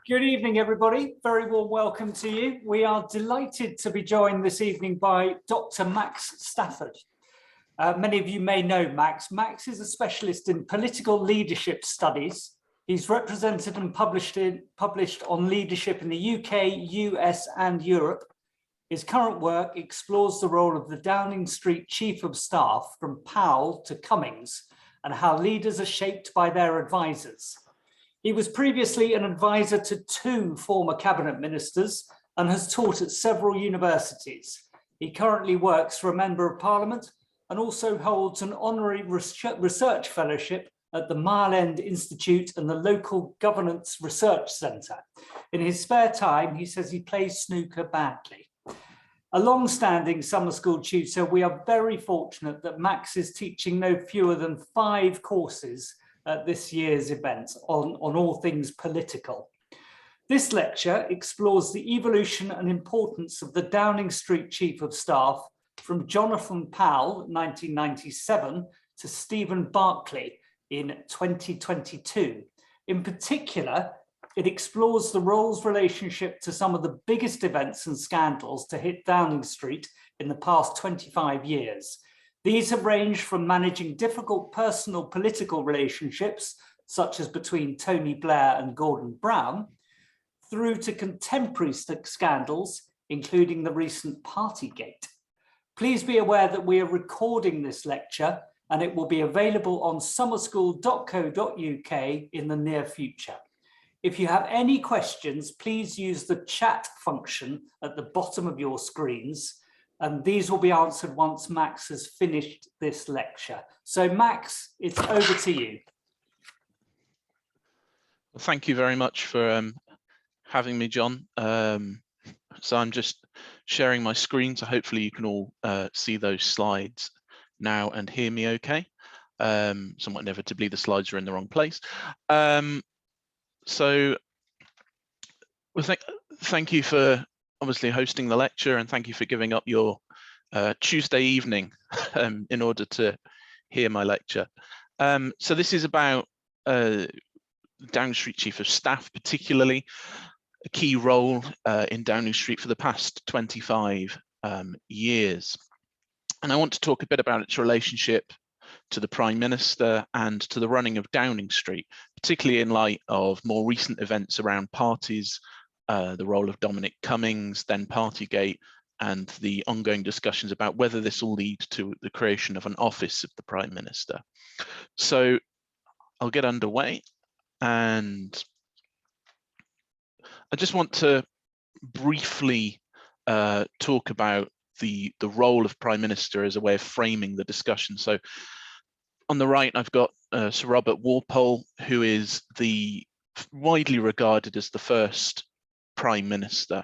Good evening, everybody. Very warm welcome to you. We are delighted to be joined this evening by Dr. Max Stafford. Many of you may know Max. Max is a specialist in political leadership studies. He's represented and published on leadership in the UK, US, and Europe. His current work explores the role of the Downing Street Chief of Staff, from Powell to Cummings, and how leaders are shaped by their advisors. He was previously an advisor to 2 former cabinet ministers and has taught at several universities. He currently works for a member of parliament and also holds an honorary research fellowship at the Mile End Institute and the Local Governance Research Centre. In his spare time, he says he plays snooker badly. A long-standing summer school tutor, we are very fortunate that Max is teaching no fewer than 5 courses at this year's event on all things political. This lecture explores the evolution and importance of the Downing Street Chief of Staff from Jonathan Powell, 1997, to Stephen Barclay in 2022. In particular, it explores the role's relationship to some of the biggest events and scandals to hit Downing Street in the past 25 years. These have ranged from managing difficult personal political relationships, such as between Tony Blair and Gordon Brown, through to contemporary scandals, including the recent Partygate. Please be aware that we are recording this lecture and it will be available on summerschool.co.uk in the near future. If you have any questions, please use the chat function at the bottom of your screens, and these will be answered once Max has finished this lecture. So Max, it's over to you. Well, thank you very much for having me, John. So I'm just sharing my screen, so hopefully you can all see those slides now and hear me okay. Somewhat inevitably, the slides are in the wrong place. So well, thank you for obviously hosting the lecture, and thank you for giving up your Tuesday evening in order to hear my lecture. So this is about Downing Street Chief of Staff, particularly a key role in Downing Street for the past 25 years. And I want to talk a bit about its relationship to the Prime Minister and to the running of Downing Street, particularly in light of more recent events around parties, the role of Dominic Cummings, then Partygate, and the ongoing discussions about whether this will lead to the creation of an office of the Prime Minister. So I'll get underway, and I just want to briefly talk about the role of Prime Minister as a way of framing the discussion. So on the right, I've got Sir Robert Walpole, who is widely regarded as the first Prime Minister.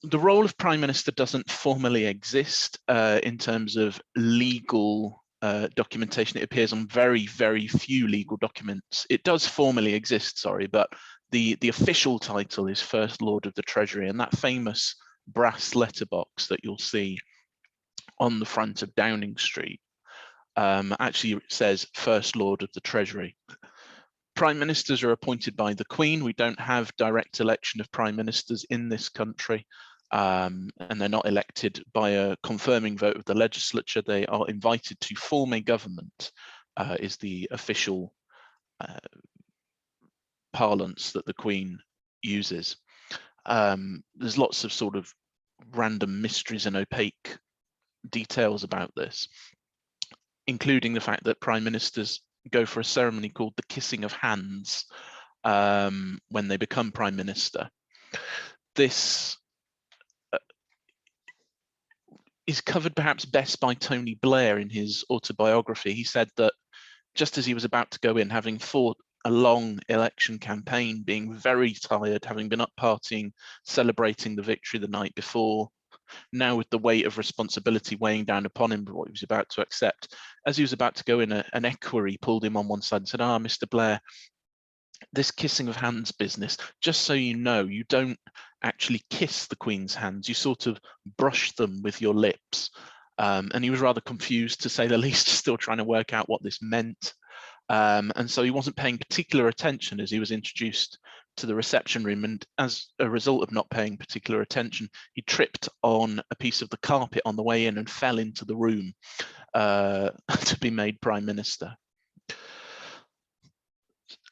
The role of Prime Minister doesn't formally exist in terms of legal documentation. It appears on very, very few legal documents. It does formally exist, sorry, but the official title is First Lord of the Treasury, and that famous brass letterbox that you'll see on the front of Downing Street actually says First Lord of the Treasury. Prime Ministers are appointed by the Queen. We don't have direct election of Prime Ministers in this country, and they're not elected by a confirming vote of the legislature. They are invited to form a government, is the official parlance that the Queen uses. There's lots of sort of random mysteries and opaque details about this, including the fact that Prime Ministers go for a ceremony called the kissing of hands when they become Prime Minister. This is covered perhaps best by Tony Blair in his autobiography. He said that just as he was about to go in, having fought a long election campaign, being very tired, having been up partying, celebrating the victory the night before, now with the weight of responsibility weighing down upon him for what he was about to accept, as he was about to go in, an equerry pulled him on one side and said, Mr. Blair, this kissing of hands business, just so you know, you don't actually kiss the Queen's hands, you sort of brush them with your lips. And he was rather confused, to say the least, still trying to work out what this meant. And so he wasn't paying particular attention as he was introduced to the reception room, and as a result of not paying particular attention, he tripped on a piece of the carpet on the way in and fell into the room to be made Prime Minister.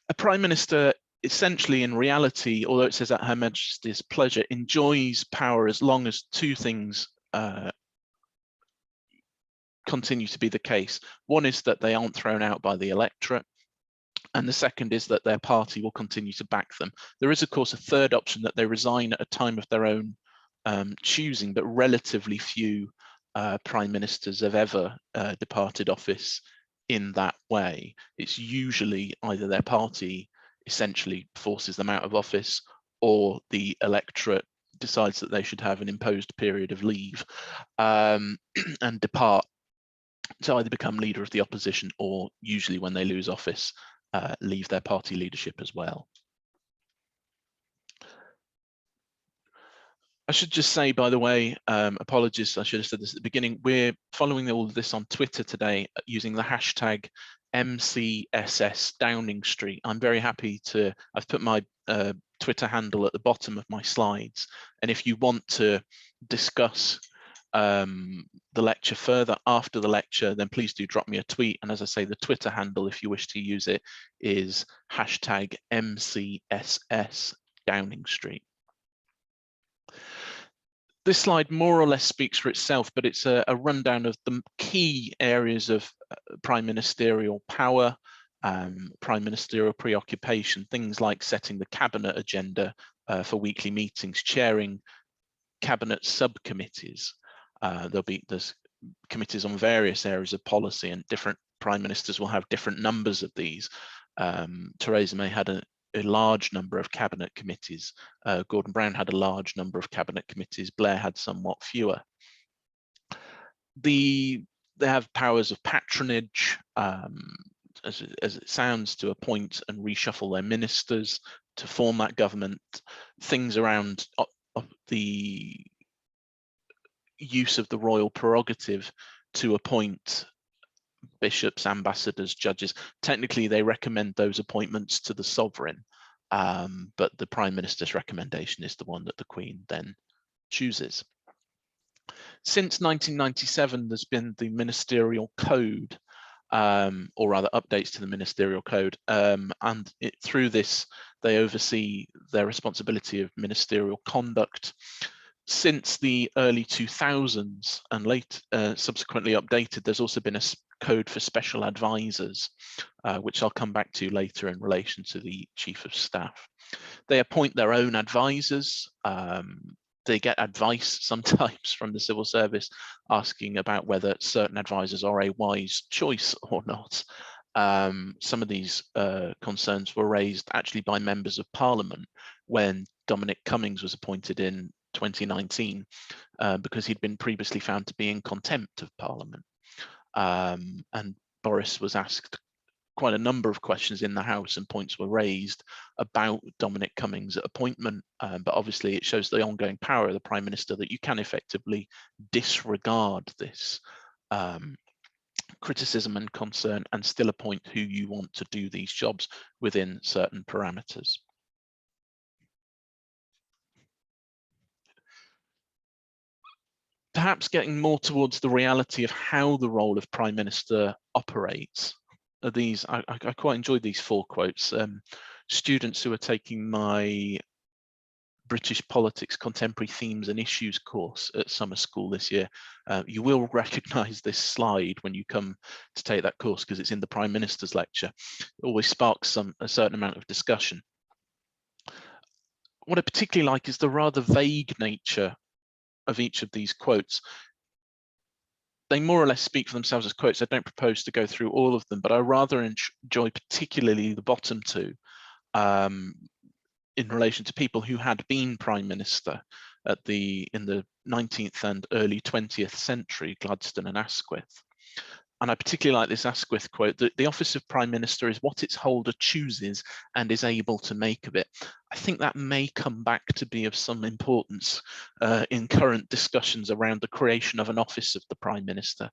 A Prime Minister, essentially in reality, although it says at Her Majesty's pleasure, enjoys power as long as two things continue to be the case. One is that they aren't thrown out by the electorate, and the second is that their party will continue to back them. There is, of course, a third option, that they resign at a time of their own choosing, but relatively few prime ministers have ever departed office in that way. It's usually either their party essentially forces them out of office, or the electorate decides that they should have an imposed period of leave and depart to either become leader of the opposition, or usually when they lose office, leave their party leadership as well. I should just say, by the way, apologies, I should have said this at the beginning, we're following all of this on Twitter today using the hashtag MCSS Downing Street. I'm very happy to, I've put my Twitter handle at the bottom of my slides, and if you want to discuss the lecture further after the lecture, then please do drop me a tweet. And as I say, the Twitter handle, if you wish to use it, is hashtag MCSS Downing Street. This slide more or less speaks for itself, but it's a rundown of the key areas of prime ministerial power, prime ministerial preoccupation, things like setting the cabinet agenda for weekly meetings, chairing cabinet subcommittees. There's committees on various areas of policy, and different prime ministers will have different numbers of these. Theresa May had a large number of cabinet committees. Gordon Brown had a large number of cabinet committees. Blair had somewhat fewer. They have powers of patronage, as it sounds, to appoint and reshuffle their ministers, to form that government, things around the use of the royal prerogative to appoint bishops, ambassadors, judges. Technically, they recommend those appointments to the sovereign, but the Prime Minister's recommendation is the one that the Queen then chooses. Since 1997, there's been the Ministerial Code, or rather updates to the Ministerial Code, and through this, they oversee their responsibility of ministerial conduct. Since the early 2000s and subsequently updated, there's also been a code for special advisors, which I'll come back to later in relation to the Chief of Staff. They appoint their own advisors. They get advice sometimes from the civil service asking about whether certain advisors are a wise choice or not. Some of these concerns were raised actually by members of Parliament when Dominic Cummings was appointed in 2019, because he'd been previously found to be in contempt of Parliament. And Boris was asked quite a number of questions in the House, and points were raised about Dominic Cummings' appointment, but obviously it shows the ongoing power of the Prime Minister that you can effectively disregard this criticism and concern and still appoint who you want to do these jobs within certain parameters. Perhaps getting more towards the reality of how the role of Prime Minister operates. These, I quite enjoyed these 4 quotes. Students who are taking my British Politics, Contemporary Themes and Issues course at summer school this year, you will recognise this slide when you come to take that course, because it's in the Prime Minister's lecture. It always sparks a certain amount of discussion. What I particularly like is the rather vague nature of each of these quotes. They more or less speak for themselves as quotes. I don't propose to go through all of them, but I rather enjoy particularly the bottom 2 in relation to people who had been Prime Minister in the 19th and early 20th century, Gladstone and Asquith. And I particularly like this Asquith quote, that the office of Prime Minister is what its holder chooses and is able to make of it. I think that may come back to be of some importance in current discussions around the creation of an office of the Prime Minister,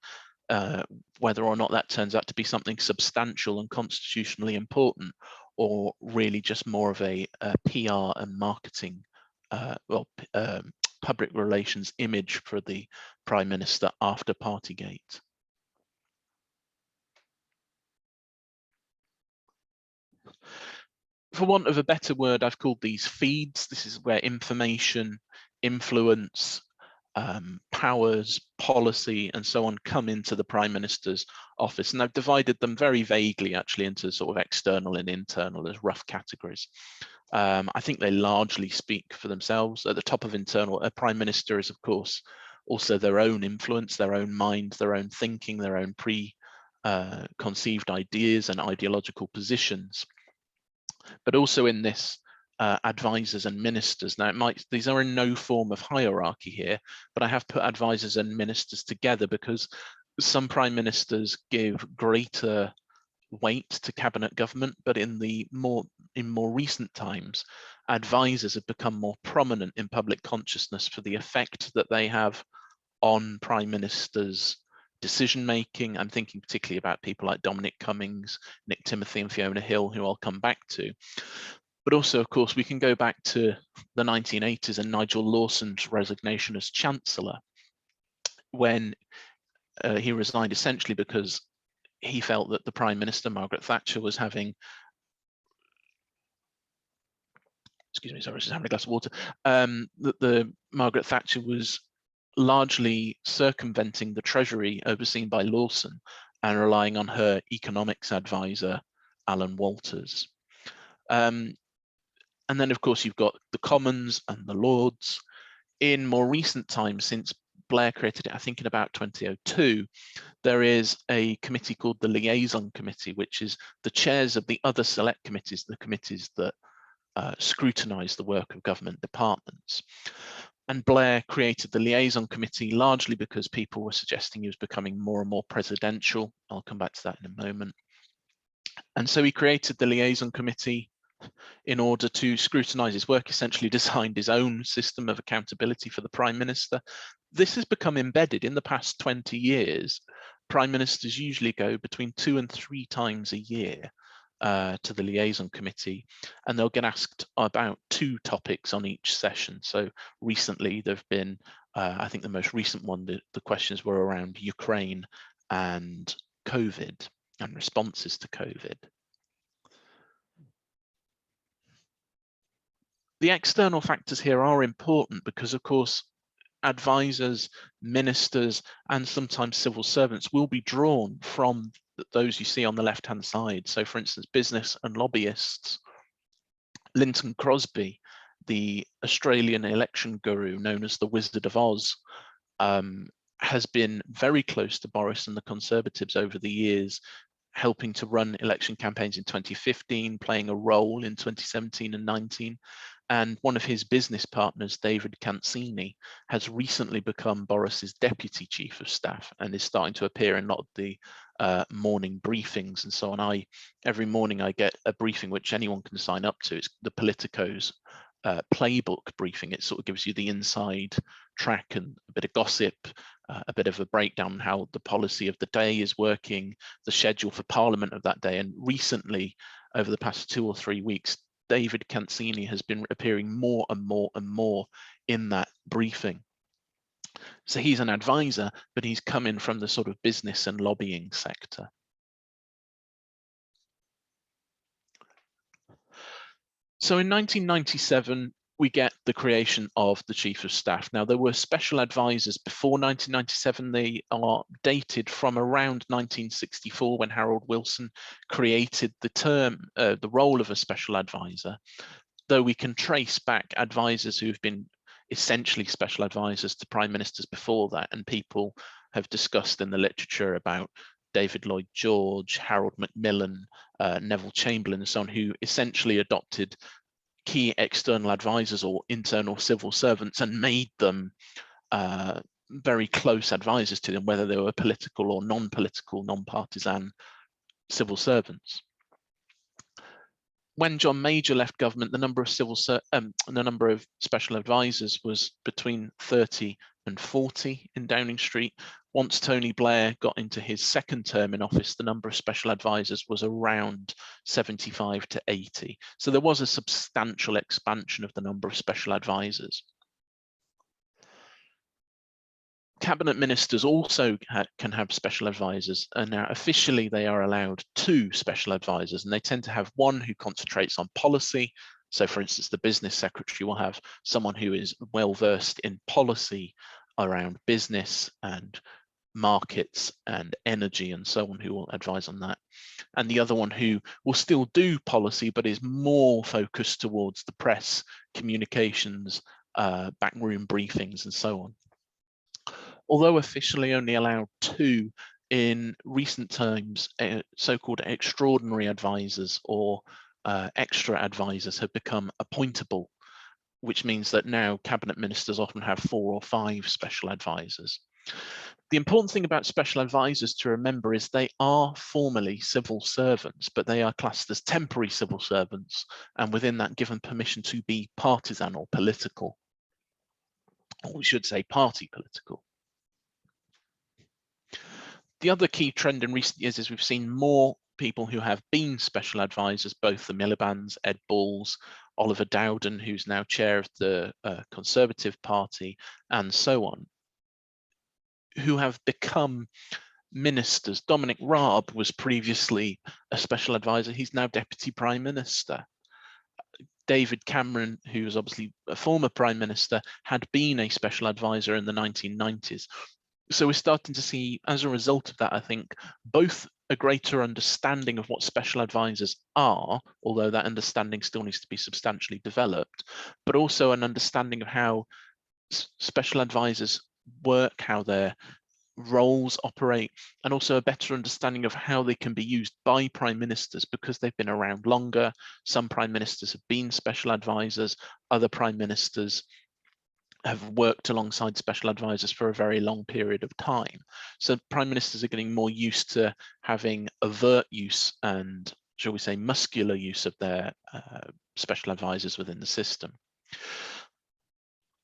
whether or not that turns out to be something substantial and constitutionally important, or really just more of a PR and marketing, public relations image for the Prime Minister after Partygate. For want of a better word, I've called these feeds. This is where information, influence, powers, policy, and so on come into the Prime Minister's office. And I've divided them very vaguely, actually, into sort of external and internal as rough categories. I think they largely speak for themselves. At the top of internal, a Prime Minister is, of course, also their own influence, their own mind, their own thinking, their own preconceived ideas and ideological positions. But also in this, advisors and ministers. Now, these are in no form of hierarchy here, but I have put advisors and ministers together because some prime ministers give greater weight to cabinet government, but in more recent times, advisors have become more prominent in public consciousness for the effect that they have on prime ministers' decision making. I'm thinking particularly about people like Dominic Cummings, Nick Timothy, and Fiona Hill, who I'll come back to. But also, of course, we can go back to the 1980s and Nigel Lawson's resignation as Chancellor, when he resigned essentially because he felt that the Prime Minister, Margaret Thatcher, was having, excuse me, sorry, just having a glass of water, that the Margaret Thatcher was largely circumventing the Treasury overseen by Lawson and relying on her economics advisor, Alan Walters. And then, of course, you've got the Commons and the Lords. In more recent times, since Blair created it, I think in about 2002, there is a committee called the Liaison Committee, which is the chairs of the other select committees, the committees that scrutinise the work of government departments. And Blair created the Liaison Committee largely because people were suggesting he was becoming more and more presidential. I'll come back to that in a moment. And so he created the Liaison Committee in order to scrutinise his work, essentially designed his own system of accountability for the Prime Minister. This has become embedded in the past 20 years. Prime Ministers usually go between 2 and 3 times a year to the Liaison Committee, and they'll get asked about 2 topics on each session. So recently there have been, I think the most recent one, the questions were around Ukraine and COVID and responses to COVID. The external factors here are important because, of course, advisors, ministers, and sometimes civil servants will be drawn from those you see on the left-hand side. So, for instance, business and lobbyists. Linton Crosby, the Australian election guru known as the Wizard of Oz, has been very close to Boris and the Conservatives over the years, helping to run election campaigns in 2015, playing a role in 2017 and 19. And one of his business partners, David Cancini, has recently become Boris's deputy chief of staff and is starting to appear in a lot of the morning briefings and so on. Every morning I get a briefing which anyone can sign up to. It's the Politico's playbook briefing. It sort of gives you the inside track and a bit of gossip, a bit of a breakdown on how the policy of the day is working, the schedule for Parliament of that day. And recently, over the past 2 or 3 weeks, David Cancini has been appearing more and more and more in that briefing. So he's an advisor, but he's coming from the sort of business and lobbying sector. So in 1997, we get the creation of the Chief of Staff. Now, there were special advisors before 1997. They are dated from around 1964 when Harold Wilson created the term, the role of a special advisor, though we can trace back advisors who've been essentially special advisors to prime ministers before that, and people have discussed in the literature about David Lloyd George, Harold Macmillan, Neville Chamberlain, and so on, who essentially adopted key external advisors or internal civil servants and made them very close advisors to them, whether they were political or non-political, non-partisan civil servants. when John Major left government, the number of special advisors was between 30 and 40 in Downing Street. Once Tony Blair got into his second term in office, the number of special advisors was around 75 to 80. So there was a substantial expansion of the number of special advisors. Cabinet ministers also can have special advisors, and now officially they are allowed 2 special advisors, and they tend to have one who concentrates on policy. So for instance, the business secretary will have someone who is well versed in policy around business and markets and energy and so on, who will advise on that. And the other one who will still do policy, but is more focused towards the press, communications, backroom briefings and so on. Although officially only allowed 2, in recent times, so-called extraordinary advisors or extra advisors have become appointable, which means that now cabinet ministers often have 4 or 5 special advisors. The important thing about special advisors to remember is they are formally civil servants, but they are classed as temporary civil servants, and within that given permission to be partisan or political, or we should say party political. The other key trend in recent years is we've seen more people who have been special advisors, both the Miliband's, Ed Balls, Oliver Dowden, who's now chair of the Conservative Party, and so on, who have become ministers. Dominic Raab was previously a special advisor. He's now Deputy Prime Minister. David Cameron, who was obviously a former Prime Minister, had been a special advisor in the 1990s. So we're starting to see, as a result of that, I think, both a greater understanding of what special advisors are, although that understanding still needs to be substantially developed, but also an understanding of how special advisors work, how their roles operate, and also a better understanding of how they can be used by prime ministers because they've been around longer. Some prime ministers have been special advisors, other prime ministers have worked alongside special advisors for a very long period of time. So prime ministers are getting more used to having overt use and, shall we say, muscular use of their special advisors within the system.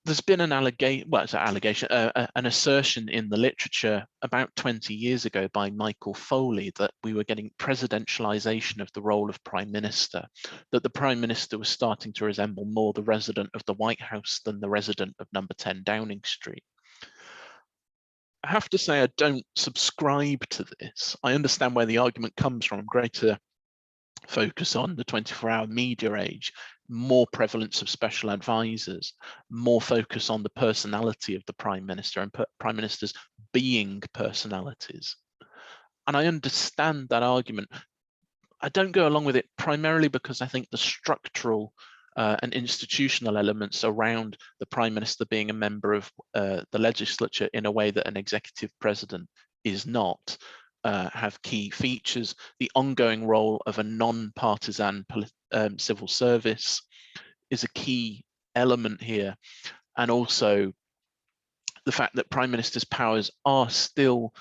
There's been an assertion in the literature about 20 years ago by Michael Foley that we were getting presidentialization of the role of prime minister, that the prime minister was starting to resemble more the resident of the White House than the resident of number 10 Downing Street. I have to say I don't subscribe to this. I understand where the argument comes from, greater focus on the 24-hour media age, more prevalence of special advisors, more focus on the personality of the prime minister and prime ministers being personalities. And I understand that argument. I don't go along with it primarily because I think the structural and institutional elements around the prime minister being a member of the legislature in a way that an executive president is not, have key features. The ongoing role of a non-partisan civil service is a key element here, and also the fact that prime minister's powers are still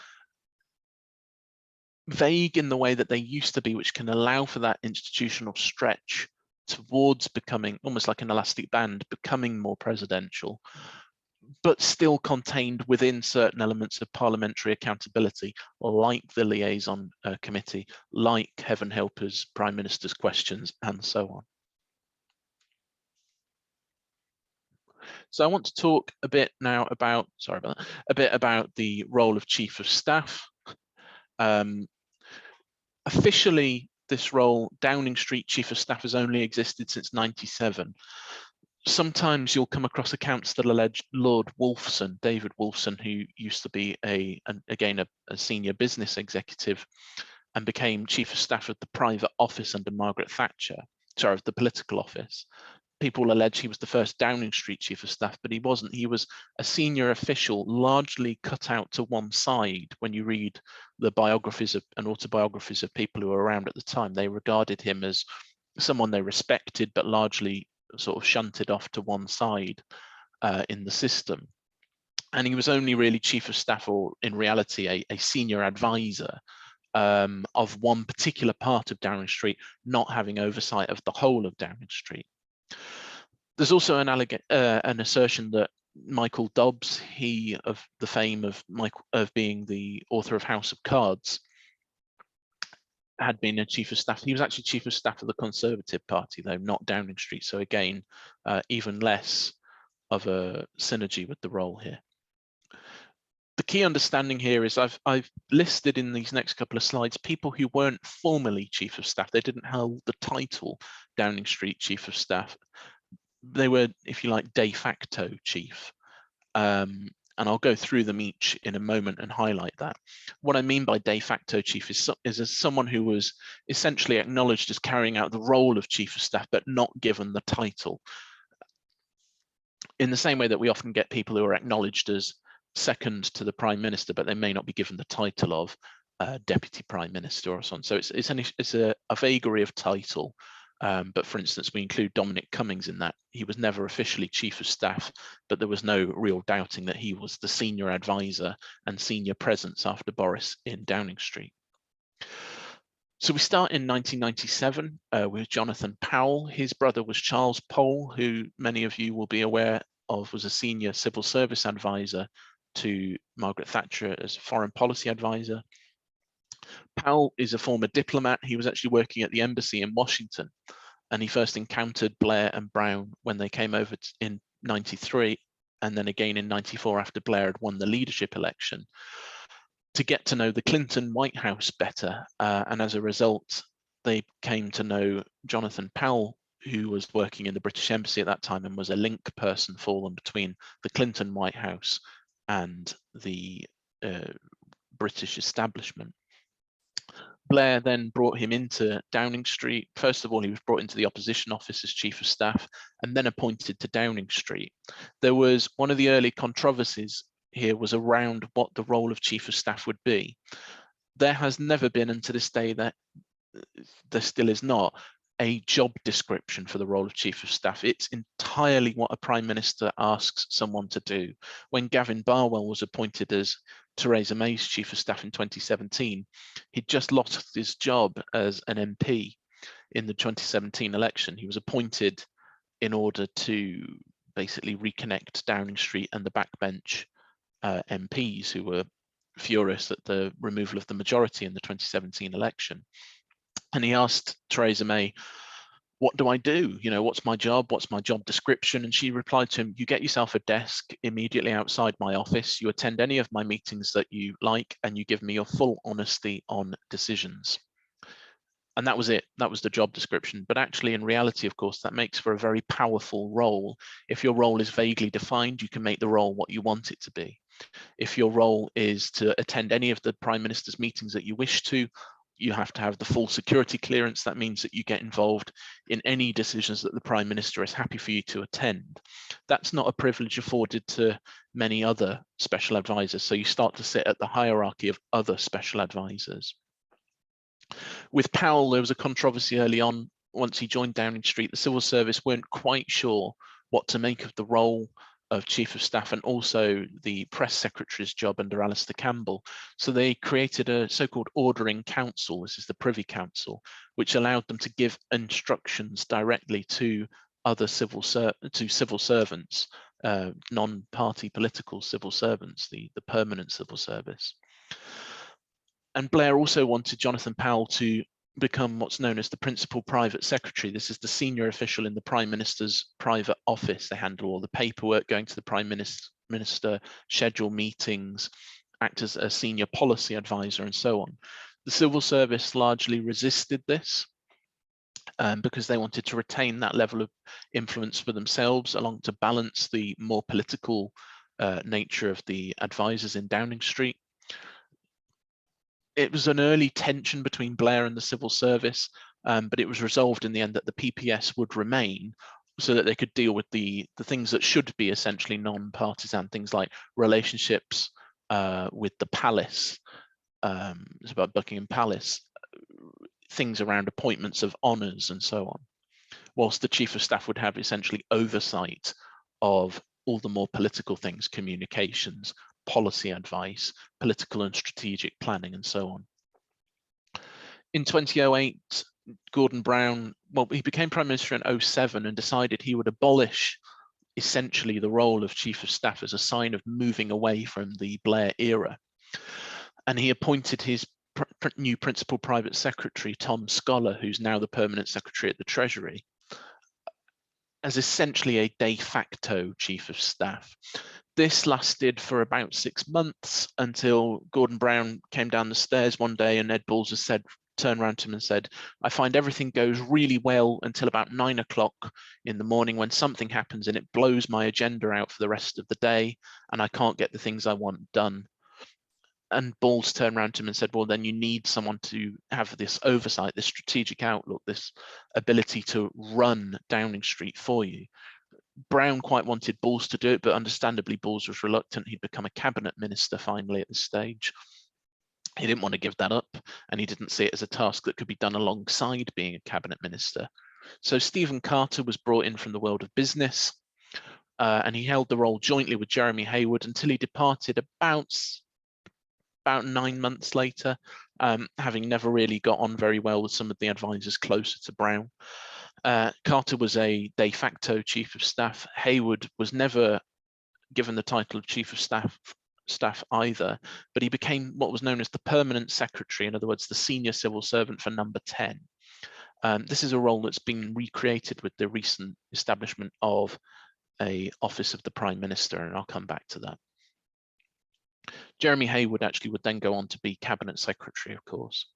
vague in the way that they used to be, which can allow for that institutional stretch towards becoming almost like an elastic band, becoming more presidential, but still contained within certain elements of parliamentary accountability, like the Liaison Committee, like Heaven Help Us, Prime Minister's questions, and so on. So I want to talk a bit now about, about the role of Chief of Staff. Officially, this role, Downing Street Chief of Staff, has only existed since '97. Sometimes you'll come across accounts that allege Lord Wolfson, David Wolfson, who used to be a senior business executive and became Chief of Staff of the private office under Margaret Thatcher, sorry, of the political office. People allege he was the first Downing Street Chief of Staff, but he wasn't. He was a senior official, largely cut out to one side. When you read the biographies and autobiographies of people who were around at the time, they regarded him as someone they respected, but largely sort of shunted off to one side in the system. And he was only really Chief of Staff, or in reality, a senior advisor of one particular part of Downing Street, not having oversight of the whole of Downing Street. There's also an assertion that Michael Dobbs, he of the fame of being the author of House of Cards, had been a chief of staff. He was actually chief of staff of the Conservative Party, though not Downing Street. So again, even less of a synergy with the role here. The key understanding here is I've listed in these next couple of slides people who weren't formally chief of staff. They didn't hold the title Downing Street chief of staff. They were, if you like, de facto chief. And I'll go through them each in a moment and highlight that. What I mean by de facto chief is as someone who was essentially acknowledged as carrying out the role of chief of staff, but not given the title. In the same way that we often get people who are acknowledged as second to the Prime Minister, but they may not be given the title of Deputy Prime Minister or so on. So it's a vagary of title. But for instance, we include Dominic Cummings in that. He was never officially Chief of Staff, but there was no real doubting that he was the senior advisor and senior presence after Boris in Downing Street. So we start in 1997 with Jonathan Powell. His brother was Charles Powell, who many of you will be aware of, was a senior civil service advisor to Margaret Thatcher as foreign policy advisor. Powell is a former diplomat. He was actually working at the embassy in Washington, and he first encountered Blair and Brown when they came over in '93, and then again in '94 after Blair had won the leadership election, to get to know the Clinton White House better. And as a result, they came to know Jonathan Powell, who was working in the British Embassy at that time and was a link person for them between the Clinton White House and the British establishment. Blair then brought him into Downing Street. First of all, he was brought into the opposition office as chief of staff and then appointed to Downing Street. There was one of the early controversies here was around what the role of chief of staff would be. There has never been, and to this day that there still is not, a job description for the role of chief of staff. It's entirely what a prime minister asks someone to do. When Gavin Barwell was appointed as Theresa May's chief of staff in 2017, he'd just lost his job as an MP in the 2017 election. He was appointed in order to basically reconnect Downing Street and the backbench MPs who were furious at the removal of the majority in the 2017 election. And he asked Theresa May, what do I do? You know, what's my job? What's my job description? And she replied to him, you get yourself a desk immediately outside my office, you attend any of my meetings that you like, and you give me your full honesty on decisions. And that was it. That was the job description. But actually, in reality, of course, that makes for a very powerful role. If your role is vaguely defined, you can make the role what you want it to be. If your role is to attend any of the Prime Minister's meetings that you wish to, you have to have the full security clearance. That means that you get involved in any decisions that the Prime Minister is happy for you to attend. That's not a privilege afforded to many other special advisors. So you start to sit at the hierarchy of other special advisors. With Powell, there was a controversy early on. Once he joined Downing Street, the civil service weren't quite sure what to make of the role of chief of staff and also the press secretary's job under Alistair Campbell. So they created a so-called ordering council. This is the Privy Council, which allowed them to give instructions directly to other civil servants, non-party political civil servants, the permanent civil service. And Blair also wanted Jonathan Powell to become what's known as the principal private secretary. This is the senior official in the Prime Minister's private office. They handle all the paperwork going to the Prime Minister, schedule meetings, act as a senior policy advisor, and so on. The civil service largely resisted this because they wanted to retain that level of influence for themselves, along to balance the more political nature of the advisors in Downing Street. It was an early tension between Blair and the civil service, but it was resolved in the end that the PPS would remain so that they could deal with the things that should be essentially non-partisan, things like relationships with the palace, it's about Buckingham Palace, things around appointments of honours and so on, whilst the chief of staff would have essentially oversight of all the more political things, communications, policy advice, political and strategic planning, and so on. In 2008, Gordon Brown, well, he became Prime Minister in 2007 and decided he would abolish essentially the role of Chief of Staff as a sign of moving away from the Blair era. And he appointed his new Principal Private Secretary, Tom Scholar, who's now the Permanent Secretary at the Treasury, as essentially a de facto Chief of Staff. This lasted for about 6 months until Gordon Brown came down the stairs one day and Ed Balls has turned around to him and said, I find everything goes really well until about 9 o'clock in the morning when something happens and it blows my agenda out for the rest of the day and I can't get the things I want done. And Balls turned around to him and said, well, then you need someone to have this oversight, this strategic outlook, this ability to run Downing Street for you. Brown quite wanted Balls to do it, but understandably Balls was reluctant. He'd become a cabinet minister finally at this stage. He didn't want to give that up, and he didn't see it as a task that could be done alongside being a cabinet minister. So Stephen Carter was brought in from the world of business, and he held the role jointly with Jeremy Hayward until he departed about 9 months later, having never really got on very well with some of the advisors closer to Brown. Carter was a de facto Chief of Staff. Hayward was never given the title of Chief of Staff either, but he became what was known as the Permanent Secretary, in other words, the senior civil servant for Number 10. This is a role that's been recreated with the recent establishment of an Office of the Prime Minister, and I'll come back to that. Jeremy Hayward actually would then go on to be Cabinet Secretary, of course.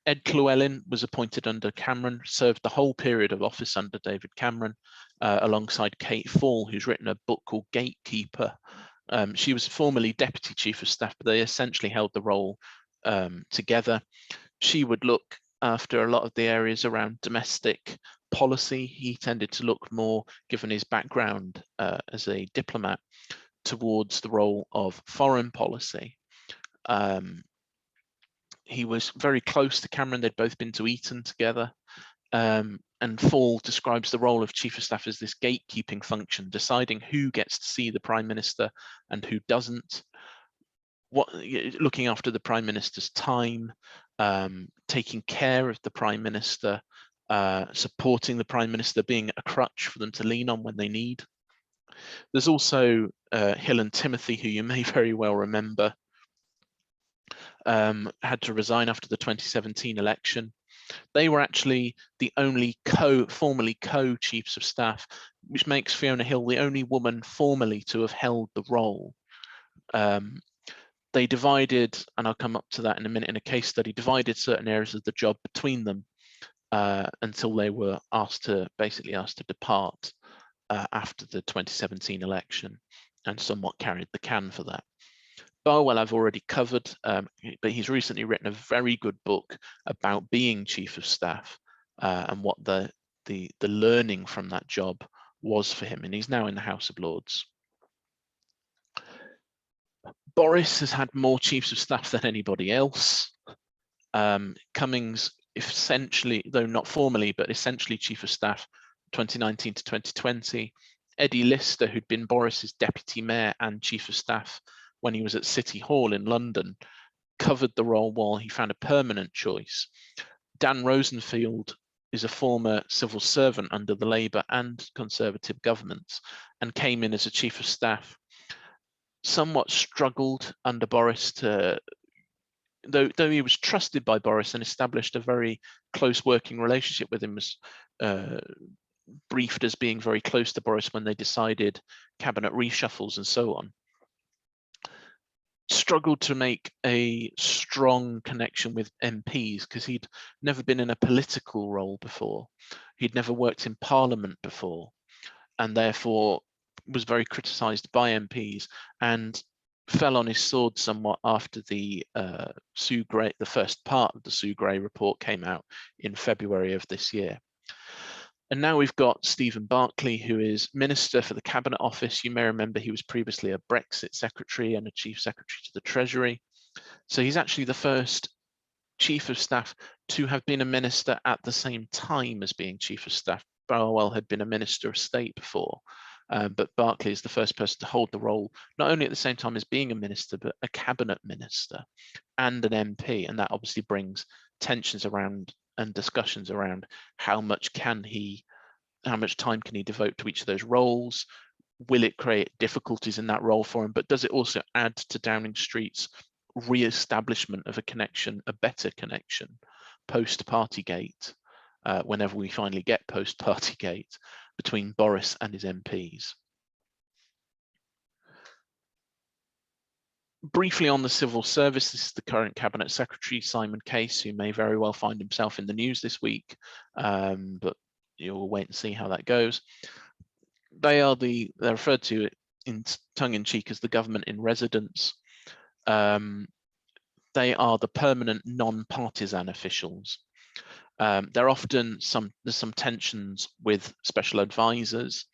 Ed Llewellyn was appointed under Cameron, served the whole period of office under David Cameron, alongside Kate Fall, who's written a book called Gatekeeper. She was formerly Deputy Chief of Staff, but they essentially held the role together. She would look after a lot of the areas around domestic policy. He tended to look more, given his background as a diplomat, towards the role of foreign policy. He was very close to Cameron. They'd both been to Eton together. And Fall describes the role of Chief of Staff as this gatekeeping function, deciding who gets to see the Prime Minister and who doesn't, looking after the Prime Minister's time, taking care of the Prime Minister, supporting the Prime Minister, being a crutch for them to lean on when they need. There's also Hill and Timothy, who you may very well remember, had to resign after the 2017 election. They were actually the only formerly co-chiefs of staff, which makes Fiona Hill the only woman formally to have held the role. They divided, and I'll come up to that in a minute in a case study, divided certain areas of the job between them until they were basically asked to depart after the 2017 election, and somewhat carried the can for that. Barwell I've already covered, but he's recently written a very good book about being Chief of Staff and what the learning from that job was for him, and he's now in the House of Lords. Boris has had more Chiefs of Staff than anybody else. Cummings, essentially, though not formally, but essentially Chief of Staff 2019 to 2020. Eddie Lister, who'd been Boris's Deputy Mayor and Chief of Staff when he was at City Hall in London, covered the role while he found a permanent choice. Dan Rosenfield is a former civil servant under the Labour and Conservative governments and came in as a Chief of Staff. Somewhat struggled under Boris though he was trusted by Boris and established a very close working relationship with him, was briefed as being very close to Boris when they decided cabinet reshuffles and so on. Struggled to make a strong connection with MPs because he'd never been in a political role before. He'd never worked in Parliament before, and therefore was very criticised by MPs and fell on his sword somewhat after the Sue Gray, the first part of the Sue Gray report came out in February of this year. And now we've got Stephen Barclay, who is Minister for the Cabinet Office. You may remember he was previously a Brexit Secretary and a Chief Secretary to the Treasury. So he's actually the first Chief of Staff to have been a minister at the same time as being Chief of Staff. Barwell had been a Minister of State before. but Barkley is the first person to hold the role, not only at the same time as being a minister, but a cabinet minister and an MP. And that obviously brings tensions around and discussions around how much time can he devote to each of those roles? Will it create difficulties in that role for him? But does it also add to Downing Street's re-establishment of a connection, a better connection, post-Partygate, whenever we finally get post-Partygate, between Boris and his MPs? Briefly on the civil service, this is the current Cabinet Secretary, Simon Case, who may very well find himself in the news this week, but you'll wait and see how that goes. They're referred to in tongue-in-cheek as the government in residence. They are the permanent non-partisan officials. There are often there's some tensions with special advisors.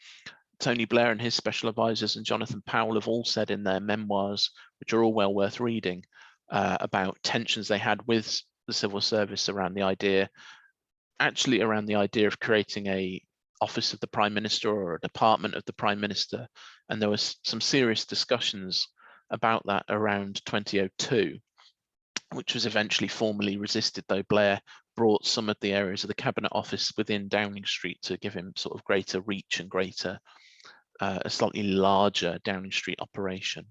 Tony Blair and his special advisors and Jonathan Powell have all said in their memoirs, which are all well worth reading, about tensions they had with the civil service around the idea of creating a office of the Prime Minister or a department of the Prime Minister. And there was some serious discussions about that around 2002, which was eventually formally resisted, though Blair brought some of the areas of the Cabinet Office within Downing Street to give him sort of greater reach and greater, a slightly larger Downing Street operation.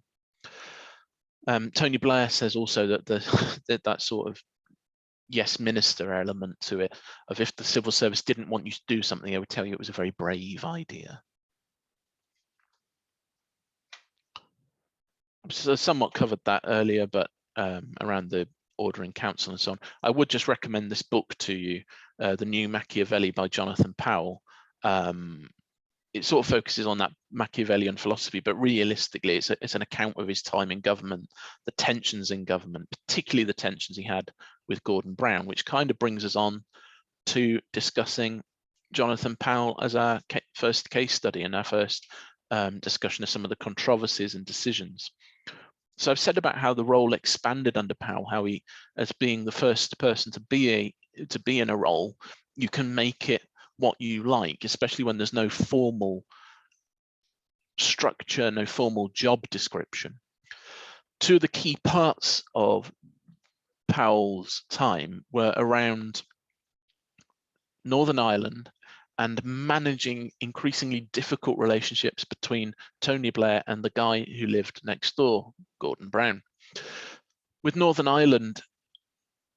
Tony Blair says also that that sort of yes minister element to it, of if the civil service didn't want you to do something, they would tell you it was a very brave idea. So I somewhat covered that earlier, but around the Order in Council and so on. I would just recommend this book to you, The New Machiavelli by Jonathan Powell. It sort of focuses on that Machiavellian philosophy, but realistically, it's an account of his time in government, the tensions in government, particularly the tensions he had with Gordon Brown, which kind of brings us on to discussing Jonathan Powell as our first case study and our first discussion of some of the controversies and decisions. So I've said about how the role expanded under Powell, how he, as being the first person to be in a role, you can make it what you like, especially when there's no formal structure, no formal job description. Two of the key parts of Powell's time were around Northern Ireland and managing increasingly difficult relationships between Tony Blair and the guy who lived next door, Gordon Brown. With Northern Ireland,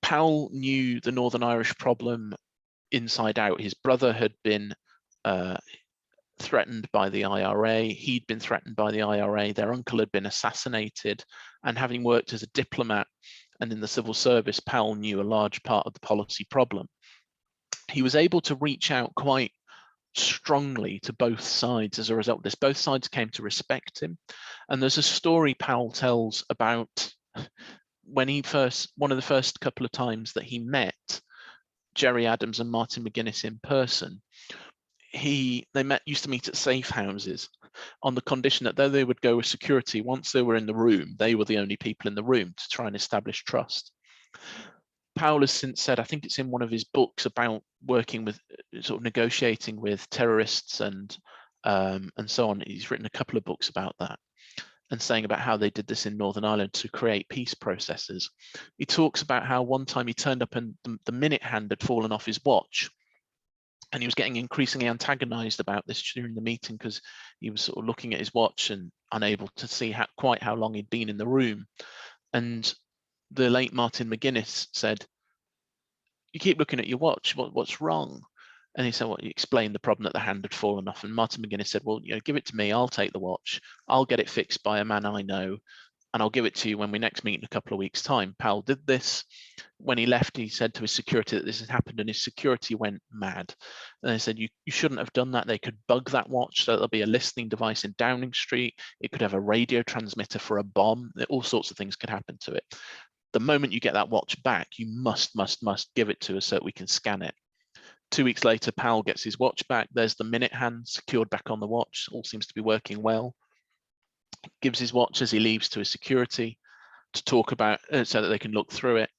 Powell knew the Northern Irish problem inside out. His brother had been threatened by the IRA. He'd been threatened by the IRA. Their uncle had been assassinated. And having worked as a diplomat and in the civil service, Powell knew a large part of the policy problem. He was able to reach out quite strongly to both sides as a result of this. Both sides came to respect him. And there's a story Powell tells about when one of the first couple of times that he met Gerry Adams and Martin McGuinness in person, they used to meet at safe houses on the condition that though they would go with security, once they were in the room, they were the only people in the room to try and establish trust. Powell has since said, I think it's in one of his books about working with, sort of negotiating with terrorists and so on. He's written a couple of books about that and saying about how they did this in Northern Ireland to create peace processes. He talks about how one time he turned up and the minute hand had fallen off his watch. And he was getting increasingly antagonized about this during the meeting because he was sort of looking at his watch and unable to see quite how long he'd been in the room. And the late Martin McGuinness said, "You keep looking at your watch, what's wrong?" And he said, well, he explained the problem that the hand had fallen off. And Martin McGuinness said, well, give it to me, I'll take the watch. I'll get it fixed by a man I know, and I'll give it to you when we next meet in a couple of weeks' time. Powell did this. When he left, he said to his security that this had happened, and his security went mad. And they said, you shouldn't have done that. They could bug that watch, so there'll be a listening device in Downing Street. It could have a radio transmitter for a bomb. All sorts of things could happen to it. The moment you get that watch back, you must give it to us so that we can scan it. 2 weeks later, Powell gets his watch back. There's the minute hand secured back on the watch. All seems to be working well. Gives his watch as he leaves to his security to talk about so that they can look through it.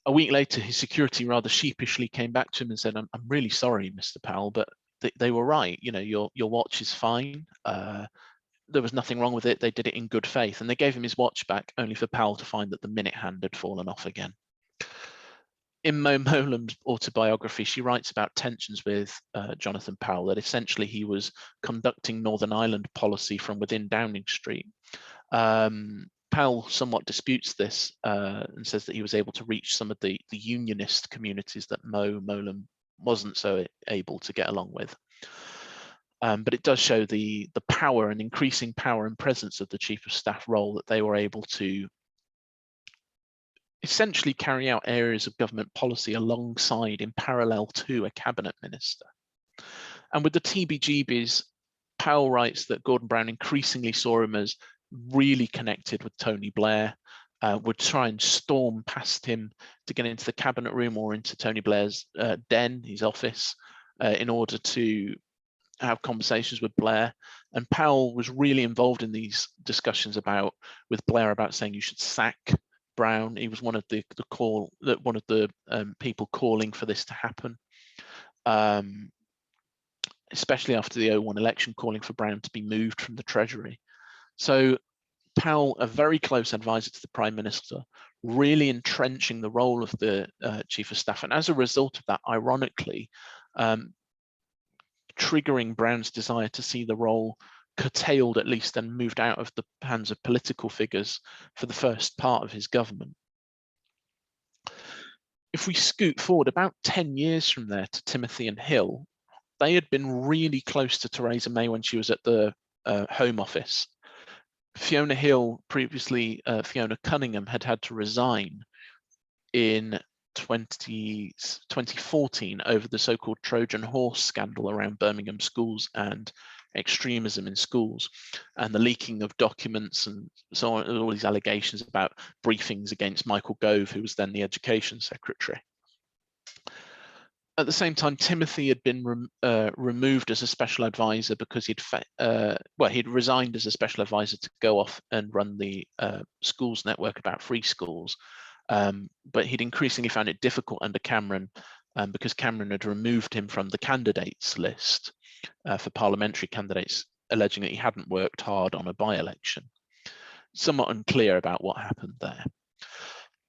A week later, his security rather sheepishly came back to him and said, I'm really sorry, Mr. Powell, but they were right. You know, your watch is fine. There was nothing wrong with it. They did it in good faith, and they gave him his watch back, only for Powell to find that the minute hand had fallen off again. In Mo Molam's autobiography, she writes about tensions with Jonathan Powell, that essentially he was conducting Northern Ireland policy from within Downing Street. Powell somewhat disputes this and says that he was able to reach some of the unionist communities that Mo Molam wasn't so able to get along with. But it does show the power and increasing power and presence of the Chief of Staff role, that they were able to essentially carry out areas of government policy alongside, in parallel to, a cabinet minister. And with the TBGBs, Powell writes that Gordon Brown increasingly saw him as really connected with Tony Blair, would try and storm past him to get into the cabinet room or into Tony Blair's den, his office, in order to have conversations with Blair. And Powell was really involved in these discussions with Blair about saying you should sack Brown. He was one of the people calling for this to happen, especially after the 2001 election, calling for Brown to be moved from the Treasury. So Powell, a very close advisor to the Prime Minister, really entrenching the role of the Chief of Staff, and as a result of that, ironically, triggering Brown's desire to see the role curtailed, at least, and moved out of the hands of political figures for the first part of his government. If we scoot forward about 10 years from there to Timothy and Hill, they had been really close to Theresa May when she was at the Home Office. Fiona Hill, previously Fiona Cunningham, had to resign in 2014 over the so-called Trojan horse scandal around Birmingham schools and extremism in schools, and the leaking of documents and so on, all these allegations about briefings against Michael Gove, who was then the Education Secretary. At the same time, Timothy had been removed as a special advisor because he'd resigned as a special advisor to go off and run the schools network about free schools. But he'd increasingly found it difficult under Cameron because Cameron had removed him from the candidates list for parliamentary candidates, alleging that he hadn't worked hard on a by-election. Somewhat unclear about what happened there.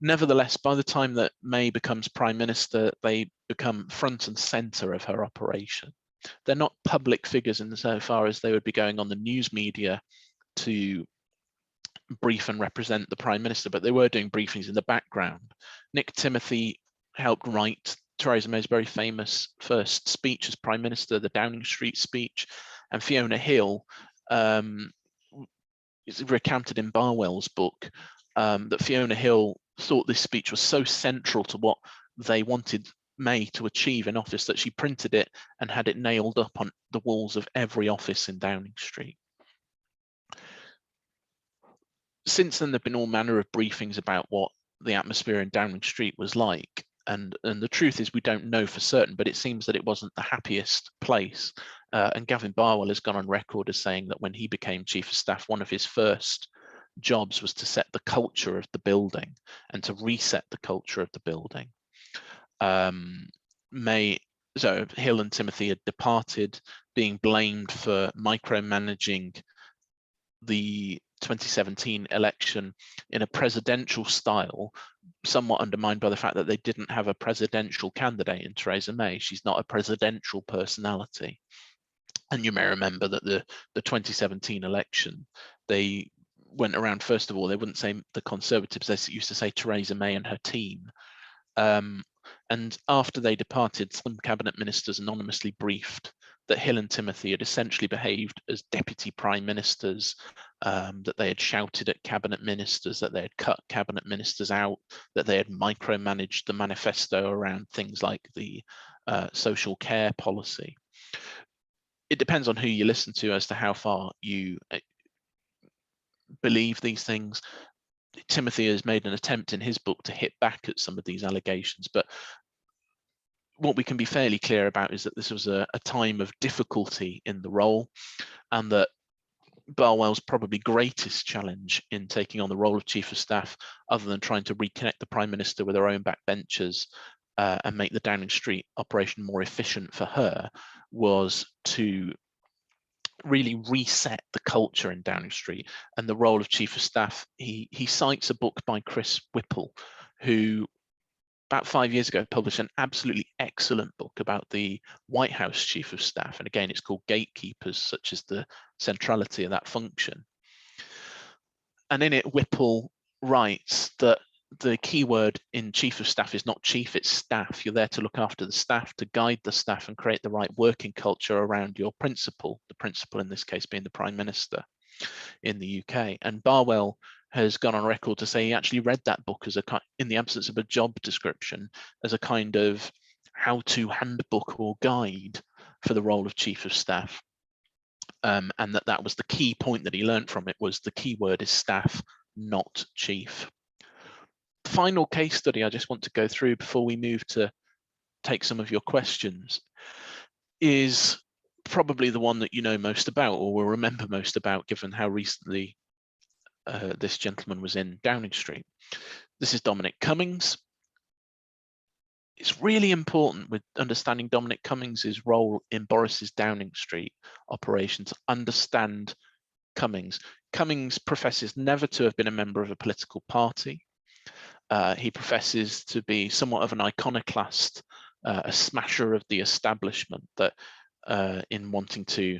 Nevertheless, by the time that May becomes Prime Minister, they become front and centre of her operation. They're not public figures insofar as they would be going on the news media to brief and represent the Prime Minister, but they were doing briefings in the background. Nick Timothy helped write Theresa May's very famous first speech as Prime Minister, the Downing Street speech, and Fiona Hill is recounted in Barwell's book that Fiona Hill thought this speech was so central to what they wanted May to achieve in office that she printed it and had it nailed up on the walls of every office in Downing Street. Since then, there have been all manner of briefings about what the atmosphere in Downing Street was like. And the truth is we don't know for certain, but it seems that it wasn't the happiest place. And Gavin Barwell has gone on record as saying that when he became Chief of Staff, one of his first jobs was to set the culture of the building and to reset the culture of the building. So Hill and Timothy had departed, being blamed for micromanaging the 2017 election in a presidential style, somewhat undermined by the fact that they didn't have a presidential candidate in Theresa May. She's not a presidential personality. And you may remember that the 2017 election, they went around, first of all, they wouldn't say the Conservatives, they used to say Theresa May and her team. And after they departed, some cabinet ministers anonymously briefed that Hill and Timothy had essentially behaved as deputy prime ministers, that they had shouted at cabinet ministers, that they had cut cabinet ministers out, that they had micromanaged the manifesto around things like the social care policy. It depends on who you listen to as to how far you believe these things. Timothy has made an attempt in his book to hit back at some of these allegations, but what we can be fairly clear about is that this was a time of difficulty in the role, and that Barwell's probably greatest challenge in taking on the role of Chief of Staff, other than trying to reconnect the Prime Minister with her own backbenchers, and make the Downing Street operation more efficient for her was to really reset the culture in Downing Street and the role of Chief of Staff. He cites a book by Chris Whipple, who about 5 years ago published an absolutely excellent book about the White House Chief of Staff. And again, it's called Gatekeepers, such as the centrality of that function. And in it, Whipple writes that the key word in Chief of Staff is not chief, it's staff. You're there to look after the staff, to guide the staff and create the right working culture around your principal, the principal in this case being the Prime Minister in the UK. And Barwell has gone on record to say he actually read that book as in the absence of a job description, as a kind of how-to handbook or guide for the role of Chief of Staff. And that was the key point that he learned from it, was the key word is staff, not chief. The final case study I just want to go through before we move to take some of your questions is probably the one that you know most about, or will remember most about, given how recently this gentleman was in Downing Street. This is Dominic Cummings. It's really important with understanding Dominic Cummings's role in Boris's Downing Street operation to understand Cummings. Cummings professes never to have been a member of a political party. He professes to be somewhat of an iconoclast, a smasher of the establishment, that in wanting to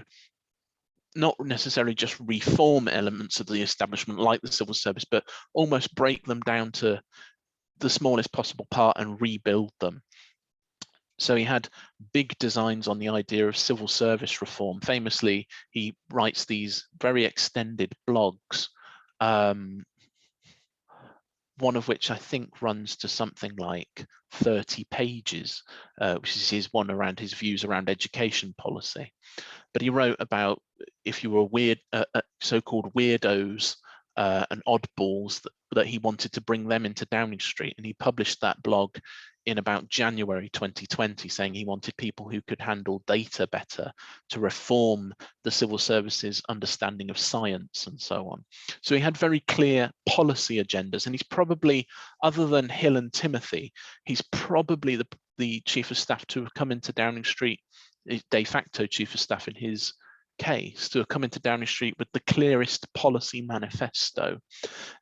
not necessarily just reform elements of the establishment like the civil service, but almost break them down to the smallest possible part and rebuild them. So he had big designs on the idea of civil service reform. Famously, he writes these very extended blogs, one of which I think runs to something like 30 pages, which is his one around his views around education policy. But he wrote about if you were weird, so-called weirdos and oddballs, that he wanted to bring them into Downing Street. And he published that blog in about January 2020, saying he wanted people who could handle data better to reform the civil services understanding of science and so on. So he had very clear policy agendas, and he's probably, other than Hill and Timothy, he's probably the Chief of Staff to have come into Downing Street, de facto Chief of Staff in his case, to have come into Downing Street with the clearest policy manifesto.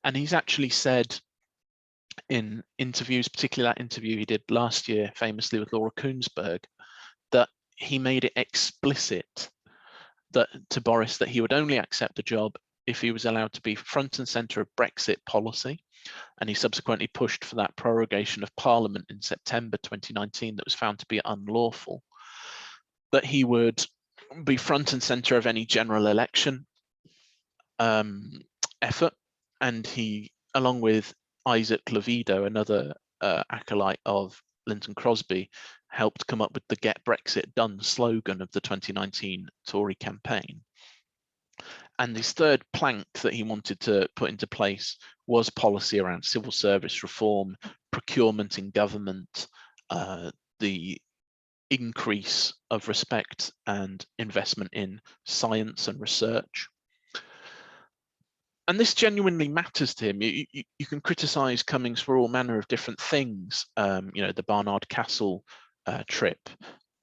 And he's actually said in interviews, particularly that interview he did last year famously with Laura Kuenssberg, that he made it explicit that to Boris that he would only accept the job if he was allowed to be front and centre of Brexit policy. And he subsequently pushed for that prorogation of Parliament in September 2019 that was found to be unlawful, that he would be front and centre of any general election effort. And he, along with Isaac Levido, another acolyte of Linton Crosby, helped come up with the Get Brexit Done slogan of the 2019 Tory campaign. And his third plank that he wanted to put into place was policy around civil service reform, procurement in government, the increase of respect and investment in science and research. And this genuinely matters to him. You can criticize Cummings for all manner of different things, the Barnard Castle trip,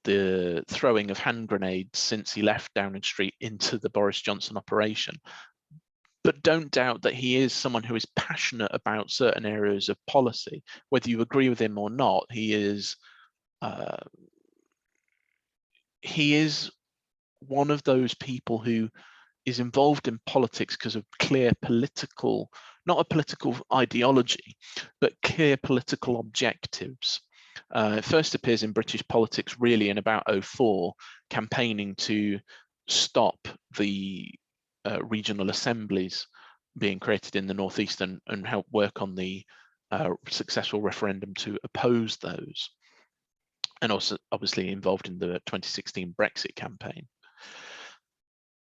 the throwing of hand grenades since he left Downing Street into the Boris Johnson operation. But don't doubt that he is someone who is passionate about certain areas of policy. Whether you agree with him or not, he is one of those people who is involved in politics because of clear political, not a political ideology, but clear political objectives. It first appears in British politics really in about 2004, campaigning to stop the regional assemblies being created in the Northeast and help work on the successful referendum to oppose those. And also obviously involved in the 2016 Brexit campaign.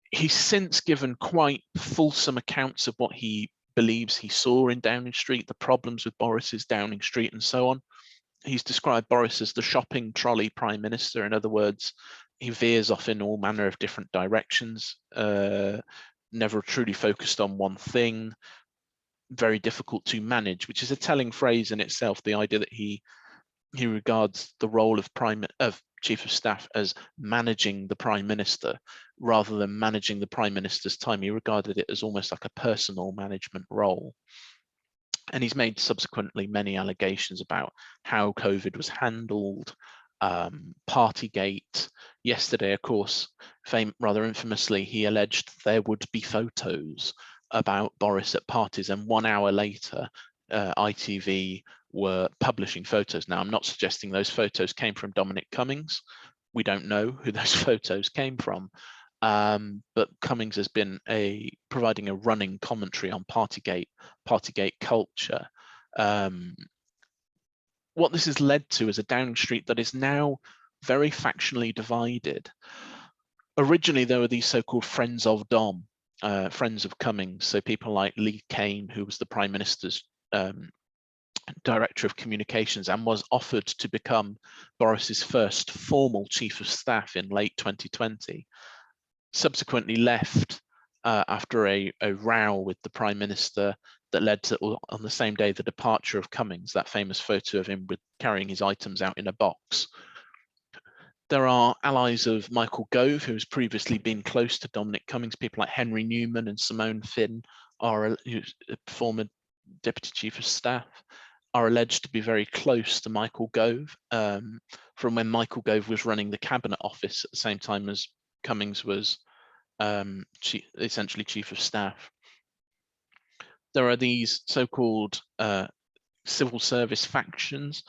He's since given quite fulsome accounts of what he believes he saw in Downing Street, the problems with Boris's Downing Street and so on. He's described Boris as the shopping trolley prime minister. In other words, he veers off in all manner of different directions, never truly focused on one thing, very difficult to manage, which is a telling phrase in itself, the idea that he he regards the role of Chief of Staff as managing the Prime Minister rather than managing the Prime Minister's time. He regarded it as almost like a personal management role. And he's made subsequently many allegations about how COVID was handled, Partygate. Yesterday, of course, rather infamously, he alleged there would be photos about Boris at parties, and 1 hour later, ITV were publishing photos. Now, I'm not suggesting those photos came from Dominic Cummings. We don't know who those photos came from. But Cummings has been providing a running commentary on Partygate culture. What this has led to is a Downing Street that is now very factionally divided. Originally, there were these so-called friends of Dom, friends of Cummings. So people like Lee Kane, who was the Prime Minister's Director of Communications and was offered to become Boris's first formal Chief of Staff in late 2020, subsequently left after a row with the Prime Minister that led to, on the same day, the departure of Cummings, that famous photo of him with carrying his items out in a box. There are allies of Michael Gove, who has previously been close to Dominic Cummings. People like Henry Newman and Simone Finn, who's a former Deputy Chief of Staff, are alleged to be very close to Michael Gove from when Michael Gove was running the Cabinet Office at the same time as Cummings was essentially Chief of Staff. There are these so-called civil service factions.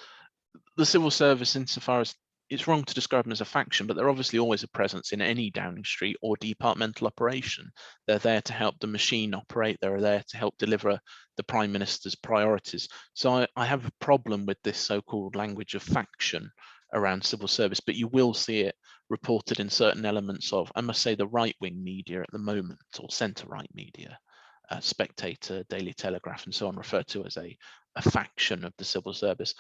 The civil service, insofar as it's wrong to describe them as a faction, but they're obviously always a presence in any Downing Street or departmental operation. They're there to help the machine operate. They're there to help deliver the Prime Minister's priorities. So I have a problem with this so-called language of faction around civil service, but you will see it reported in certain elements of, I must say, the right-wing media at the moment, or centre-right media. Spectator, Daily Telegraph, and so on, referred to as a faction of the civil service.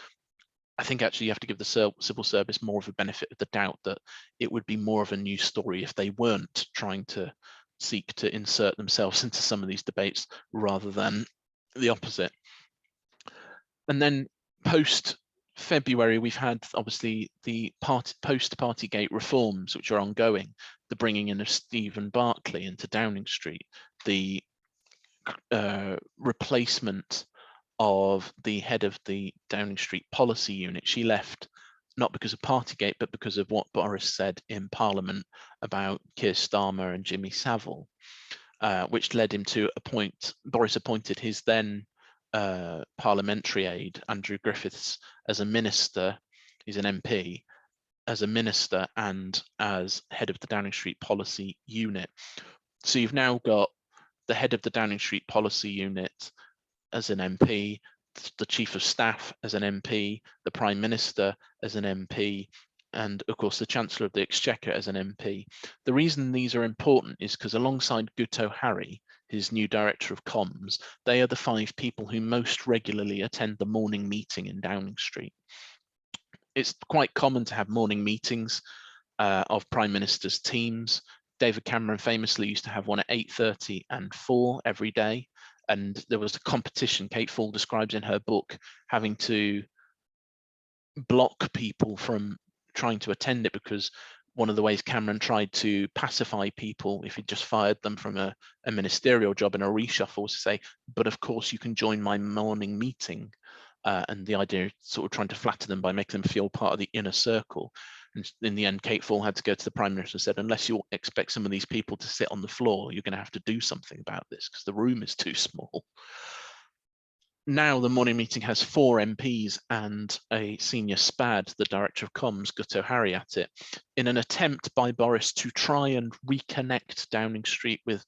I think actually you have to give the civil service more of a benefit of the doubt that it would be more of a news story if they weren't trying to seek to insert themselves into some of these debates rather than the opposite. And then post-February, we've had obviously the post-Partygate reforms, which are ongoing, the bringing in of Stephen Barclay into Downing Street, the replacement of the head of the Downing Street policy unit. She left not because of Partygate, but because of what Boris said in Parliament about Keir Starmer and Jimmy Savile, which led him to Boris appointed his then parliamentary aide, Andrew Griffiths, as a minister. He's an MP, as a minister and as head of the Downing Street policy unit. So you've now got the head of the Downing Street policy unit as an MP, the Chief of Staff as an MP, the Prime Minister as an MP, and of course the Chancellor of the Exchequer as an MP. The reason these are important is because alongside Guto Harry, his new Director of Comms, they are the 5 people who most regularly attend the morning meeting in Downing Street. It's quite common to have morning meetings of Prime Minister's teams. David Cameron famously used to have one at 8:30 and 4 every day. And there was a competition, Kate Fall describes in her book, having to block people from trying to attend it because one of the ways Cameron tried to pacify people if he just fired them from a ministerial job in a reshuffle was to say, but of course you can join my morning meeting. And the idea of sort of trying to flatter them by making them feel part of the inner circle. And in the end, Kate Fall had to go to the Prime Minister and said, unless you expect some of these people to sit on the floor, you're going to have to do something about this because the room is too small. Now the morning meeting has 4 MPs and a senior SPAD, the Director of Comms, Guto Harry, at it, in an attempt by Boris to try and reconnect Downing Street with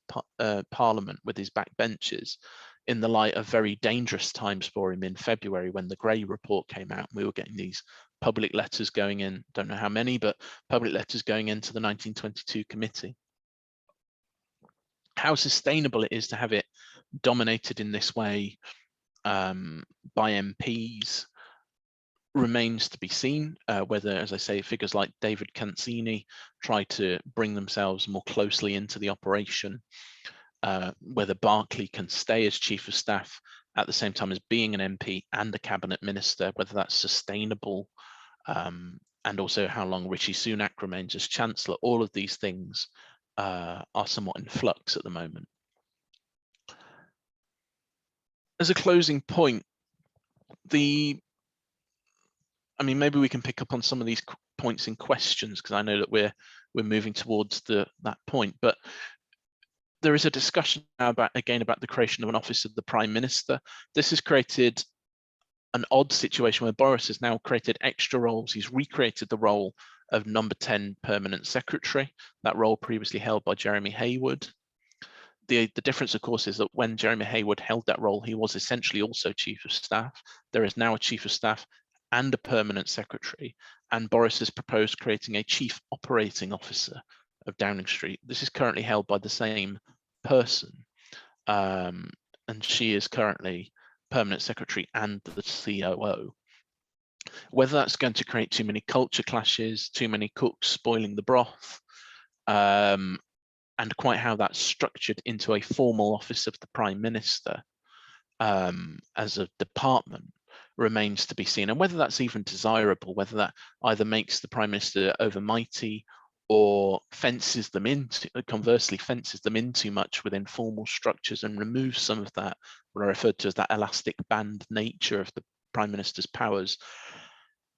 Parliament, with his backbenchers, in the light of very dangerous times for him in February when the Grey report came out. We were getting these public letters going in, don't know how many, but public letters going into the 1922 committee. How sustainable it is to have it dominated in this way by MPs remains to be seen, whether, as I say, figures like David Cancini try to bring themselves more closely into the operation, whether Barkley can stay as Chief of Staff at the same time as being an MP and a cabinet minister, whether that's sustainable, and also how long Rishi Sunak remains as Chancellor. All of these things are somewhat in flux at the moment. As a closing point, maybe we can pick up on some of these points in questions, because I know that we're moving towards that point. But there is a discussion now about the creation of an office of the Prime Minister. This has created an odd situation where Boris has now created extra roles. He's recreated the role of number 10 permanent secretary, that role previously held by Jeremy Haywood. The difference, of course, is that when Jeremy Haywood held that role, he was essentially also Chief of Staff. There is now a Chief of Staff and a permanent secretary, and Boris has proposed creating a Chief Operating Officer of Downing Street. This is currently held by the same person, and she is currently permanent secretary and the COO. Whether that's going to create too many culture clashes, too many cooks spoiling the broth, and quite how that's structured into a formal office of the Prime Minister as a department remains to be seen. And whether that's even desirable, whether that either makes the Prime Minister overmighty or conversely fences them in too much within formal structures and removes some of that, what I referred to as that elastic band nature of the Prime Minister's powers,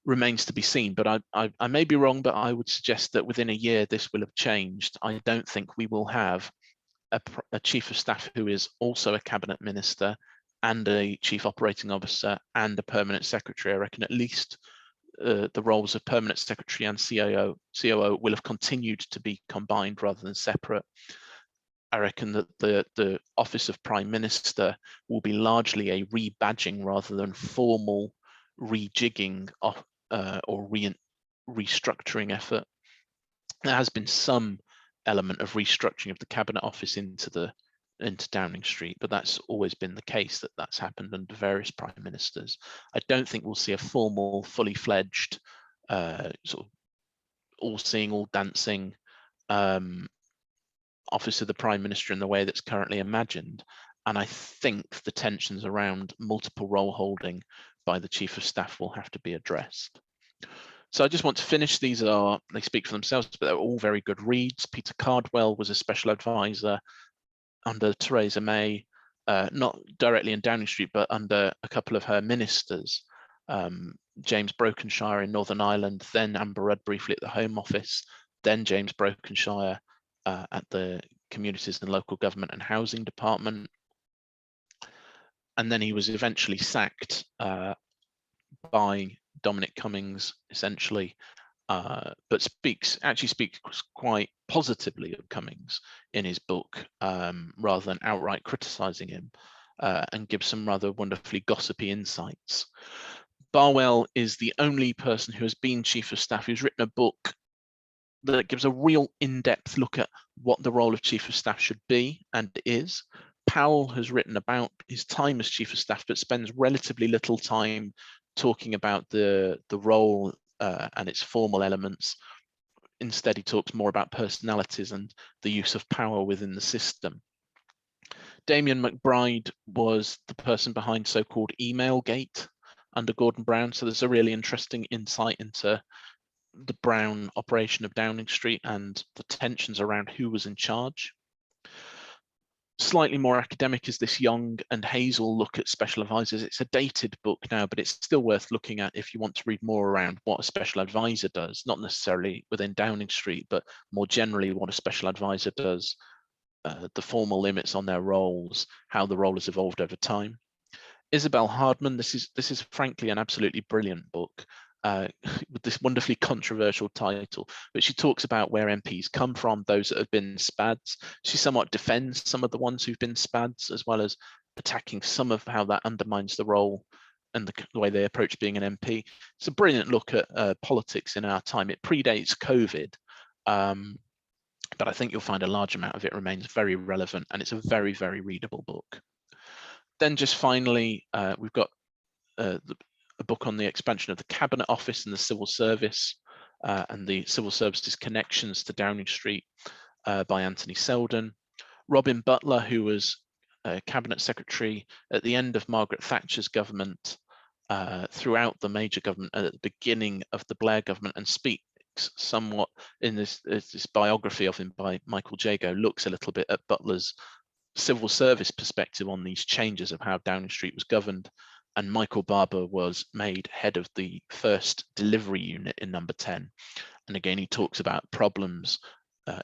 remains to be seen. But I may be wrong, but I would suggest that within a year this will have changed. I don't think we will have a Chief of Staff who is also a cabinet minister and a Chief Operating Officer and a permanent secretary. I reckon at least the roles of permanent secretary and COO will have continued to be combined rather than separate. I reckon that the office of Prime Minister will be largely a rebadging rather than formal rejigging of, or restructuring effort. There has been some element of restructuring of the Cabinet Office into Downing Street, but that's always been the case, that's happened under various prime ministers. I don't think we'll see a formal, fully fledged, sort of all-seeing, all-dancing office of the Prime Minister in the way that's currently imagined. And I think the tensions around multiple role holding by the Chief of Staff will have to be addressed. So I just want to finish. They speak for themselves, but they're all very good reads. Peter Cardwell was a special advisor under Theresa May, not directly in Downing Street, but under a couple of her ministers, James Brokenshire in Northern Ireland, then Amber Rudd briefly at the Home Office, then James Brokenshire at the Communities and Local Government and Housing Department. And then he was eventually sacked by Dominic Cummings, essentially, but actually speaks quite positively of Cummings in his book, rather than outright criticising him, and gives some rather wonderfully gossipy insights. Barwell is the only person who has been Chief of Staff who's written a book that gives a real in-depth look at what the role of Chief of Staff should be and is. Powell has written about his time as Chief of Staff, but spends relatively little time talking about the role and its formal elements. Instead, he talks more about personalities and the use of power within the system. Damien McBride was the person behind so-called Emailgate under Gordon Brown. So there's a really interesting insight into the Brown operation of Downing Street and the tensions around who was in charge. Slightly more academic is this Young and Hazel look at special advisors. It's a dated book now, but it's still worth looking at if you want to read more around what a special advisor does, not necessarily within Downing Street, but more generally what a special advisor does, the formal limits on their roles, how the role has evolved over time. Isabel Hardman, this is frankly an absolutely brilliant book. With this wonderfully controversial title, but she talks about where MPs come from, those that have been SPADs. She somewhat defends some of the ones who've been SPADs, as well as attacking some of how that undermines the role and the way they approach being an MP. It's a brilliant look at politics in our time. It predates COVID, but I think you'll find a large amount of it remains very relevant, and it's a very, very readable book. Then just finally, we've got a book on the expansion of the Cabinet Office and the Civil Service and the Civil Service's connections to Downing Street by Anthony Selden. Robin Butler, who was cabinet secretary at the end of Margaret Thatcher's government, throughout the major government, and at the beginning of the Blair government, and speaks somewhat in this biography of him by Michael Jago, looks a little bit at Butler's civil service perspective on these changes of how Downing Street was governed. And Michael Barber was made head of the first delivery unit in Number 10. And again, he talks about problems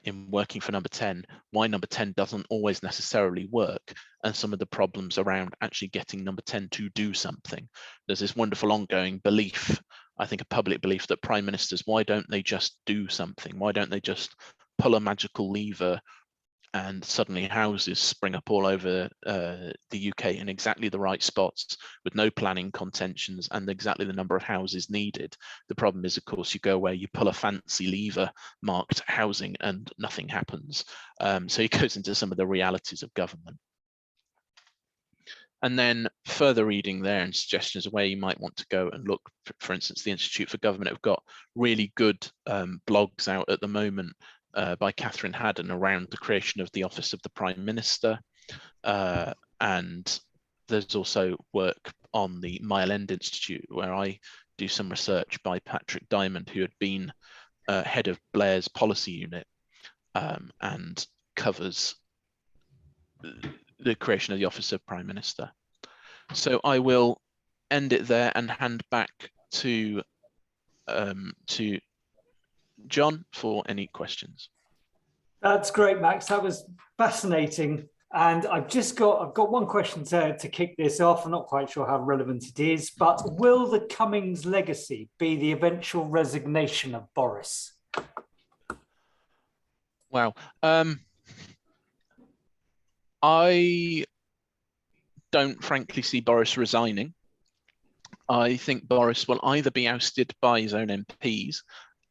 in working for Number 10, why Number 10 doesn't always necessarily work, and some of the problems around actually getting Number 10 to do something. There's this wonderful ongoing belief, I think a public belief, that prime ministers, why don't they just do something? Why don't they just pull a magical lever and suddenly houses spring up all over the UK in exactly the right spots with no planning contentions and exactly the number of houses needed? The problem is, of course, you go where you pull a fancy lever marked housing and nothing happens. So he goes into some of the realities of government. And then further reading there and suggestions of where you might want to go and look. For instance, the Institute for Government have got really good blogs out at the moment by Catherine Haddon around the creation of the Office of the Prime Minister. And there's also work on the Mile End Institute, where I do some research by Patrick Diamond, who had been head of Blair's policy unit, and covers the creation of the Office of Prime Minister. So I will end it there and hand back to John for any questions. That's great, Max. That was fascinating. And I've got one question to kick this off. I'm not quite sure how relevant it is, but will the Cummings legacy be the eventual resignation of Boris? Wow. I don't frankly see Boris resigning. I think Boris will either be ousted by his own MPs,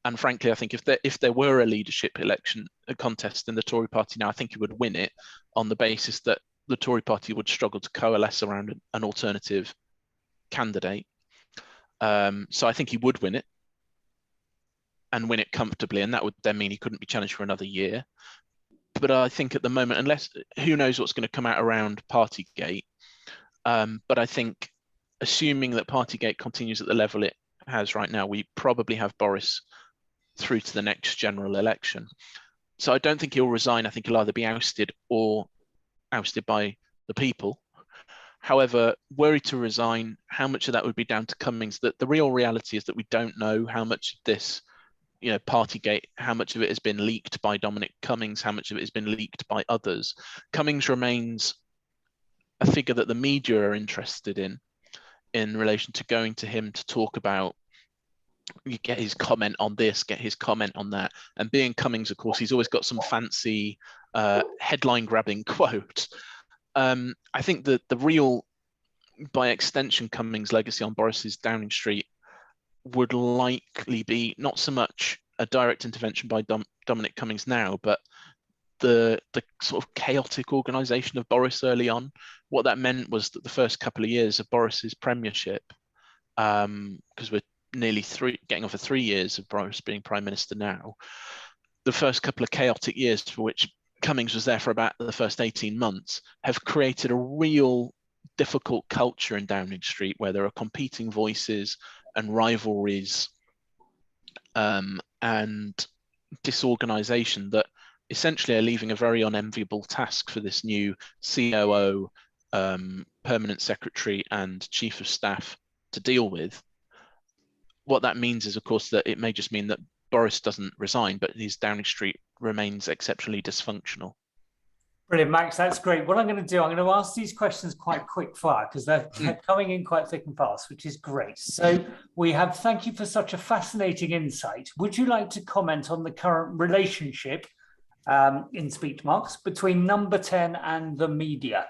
and frankly, I think if there were a leadership election, a contest in the Tory party now, I think he would win it on the basis that the Tory party would struggle to coalesce around an alternative candidate. So I think he would win it, and win it comfortably, and that would then mean he couldn't be challenged for another year. But I think at the moment, unless, who knows what's going to come out around Partygate, but I think assuming that Partygate continues at the level it has right now, we probably have Boris through to the next general election. So I don't think he'll resign. I think he'll either be ousted or ousted by the people. However, were he to resign, how much of that would be down to Cummings? The real reality is that we don't know how much of this, Partygate, how much of it has been leaked by Dominic Cummings, how much of it has been leaked by others. Cummings remains a figure that the media are interested in relation to going to him to talk about, you get his comment on this, get his comment on that. And being Cummings, of course, he's always got some fancy headline grabbing quote. I think that the real, by extension, Cummings' legacy on Boris's Downing Street would likely be not so much a direct intervention by Dominic Cummings now, but the sort of chaotic organisation of Boris early on. What that meant was that the first couple of years of Boris's premiership, because we're nearly getting on for 3 years of Boris being Prime Minister now, the first couple of chaotic years for which Cummings was there for about the first 18 months have created a real difficult culture in Downing Street where there are competing voices and rivalries and disorganisation that essentially are leaving a very unenviable task for this new COO, permanent secretary and chief of staff to deal with. What that means is, of course, that it may just mean that Boris doesn't resign, but his Downing Street remains exceptionally dysfunctional. Brilliant, Max. That's great. What I'm going to do, I'm going to ask these questions quite quick fire because they're coming in quite thick and fast, which is great. So we have, thank you for such a fascinating insight. Would you like to comment on the current relationship, in speech marks, between Number 10 and the media?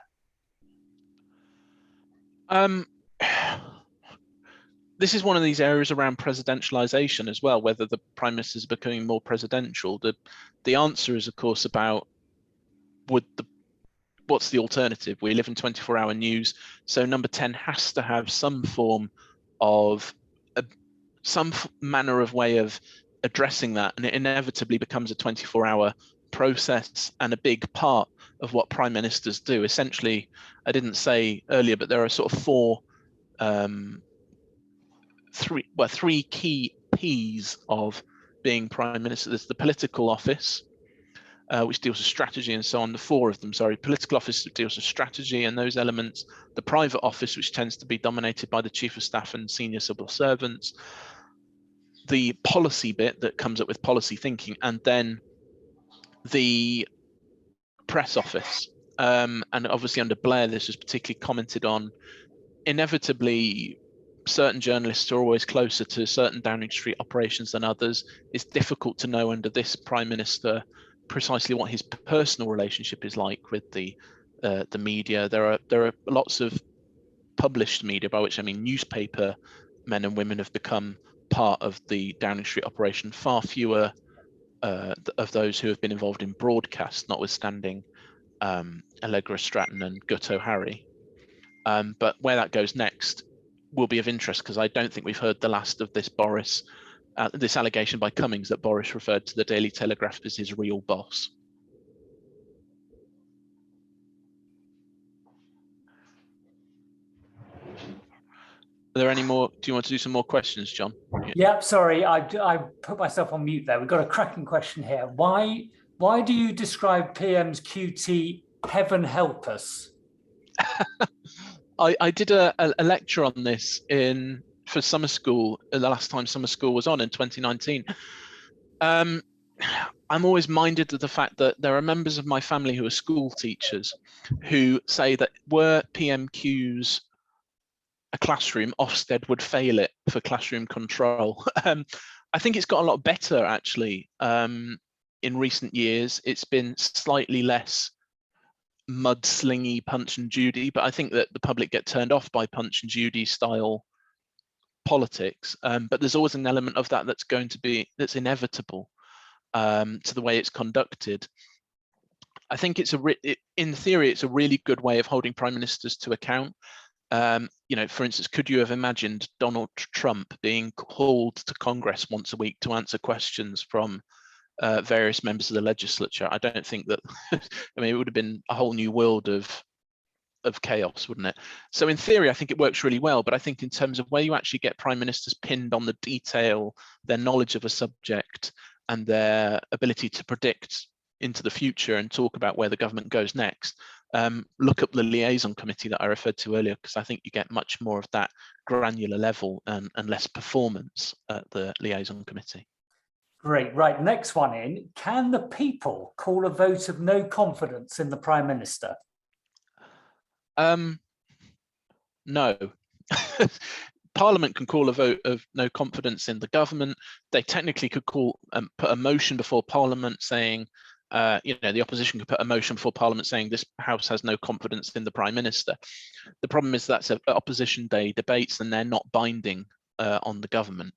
This is one of these areas around presidentialization as well, whether the prime minister is becoming more presidential. The answer is, of course, about what's the alternative? We live in 24-hour news, so Number 10 has to have some form of some manner of way of addressing that, and it inevitably becomes a 24-hour process and a big part of what prime ministers do. Essentially, I didn't say earlier, but there are sort of three key P's of being prime minister. There's the political office, which deals with strategy and so on. The four of them, sorry, political office deals with strategy and those elements. The private office, which tends to be dominated by the chief of staff and senior civil servants. The policy bit that comes up with policy thinking, and then the press office. And obviously under Blair, this was particularly commented on. Inevitably, certain journalists are always closer to certain Downing Street operations than others. It's difficult to know under this prime minister precisely what his personal relationship is like with the media. There are lots of published media, by which I mean newspaper men and women have become part of the Downing Street operation. Far fewer of those who have been involved in broadcast, notwithstanding Allegra Stratton and Gutto Harry. But where that goes next will be of interest, because I don't think we've heard the last of this Boris, this allegation by Cummings that Boris referred to the Daily Telegraph as his real boss. Are there any more? Do you want to do some more questions, John? Yep, sorry, I put myself on mute there. We've got a cracking question here. Why do you describe PM's QT heaven help us? I did a lecture on this for summer school, the last time summer school was on in 2019. I'm always minded of the fact that there are members of my family who are school teachers who say that were PMQs a classroom, Ofsted would fail it for classroom control. I think it's got a lot better actually in recent years. It's been slightly less mudslingy Punch and Judy, but I think that the public get turned off by Punch and Judy style politics. But there's always an element of that that's inevitable to the way it's conducted. I think in theory, it's a really good way of holding prime ministers to account. For instance, could you have imagined Donald Trump being called to Congress once a week to answer questions from various members of the legislature? I don't think that, I mean, it would have been a whole new world of chaos, wouldn't it? So in theory, I think it works really well, but I think in terms of where you actually get prime ministers pinned on the detail, their knowledge of a subject and their ability to predict into the future and talk about where the government goes next, look up the Liaison Committee that I referred to earlier, because I think you get much more of that granular level and less performance at the Liaison Committee. Great. Right. Next one in. Can the people call a vote of no confidence in the Prime Minister? No. Parliament can call a vote of no confidence in the government. They technically could put a motion before Parliament saying, the opposition could put a motion before Parliament saying this House has no confidence in the Prime Minister. The problem is that's an opposition day debates and they're not binding on the government.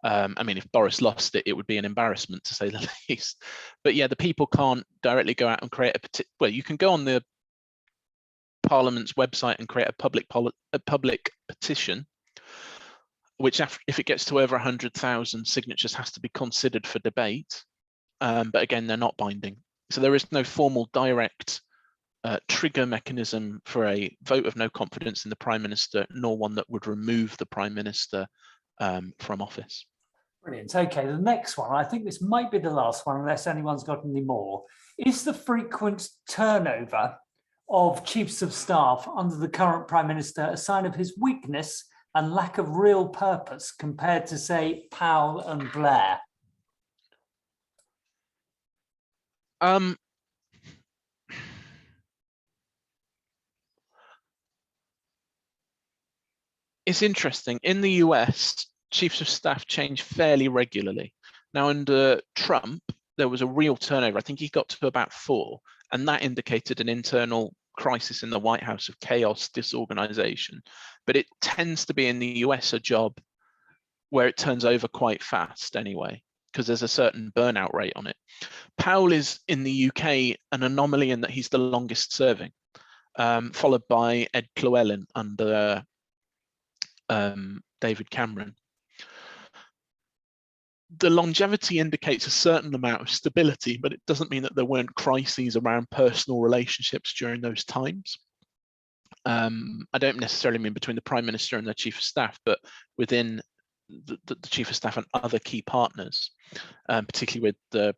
I mean, if Boris lost it, it would be an embarrassment to say the least. But yeah, the people can't directly go out and create well, you can go on the Parliament's website and create a public petition, which if it gets to over 100,000 signatures has to be considered for debate. But again, they're not binding. So there is no formal direct trigger mechanism for a vote of no confidence in the Prime Minister, nor one that would remove the Prime Minister from office. Brilliant. Okay, the next one, I think this might be the last one, unless anyone's got any more. Is the frequent turnover of chiefs of staff under the current Prime Minister a sign of his weakness and lack of real purpose compared to, say, Powell and Blair? It's interesting. In the US, chiefs of staff change fairly regularly. Now, under Trump, there was a real turnover. I think he got to about 4, and that indicated an internal crisis in the White House of chaos, disorganization. But it tends to be in the US a job where it turns over quite fast anyway, because there's a certain burnout rate on it. Powell is in the UK an anomaly in that he's the longest serving, followed by Ed Llewellyn under David Cameron. the longevity indicates a certain amount of stability, but it doesn't mean that there weren't crises around personal relationships during those times. I don't necessarily mean between the Prime Minister and the Chief of Staff, but within the Chief of Staff and other key partners, particularly with the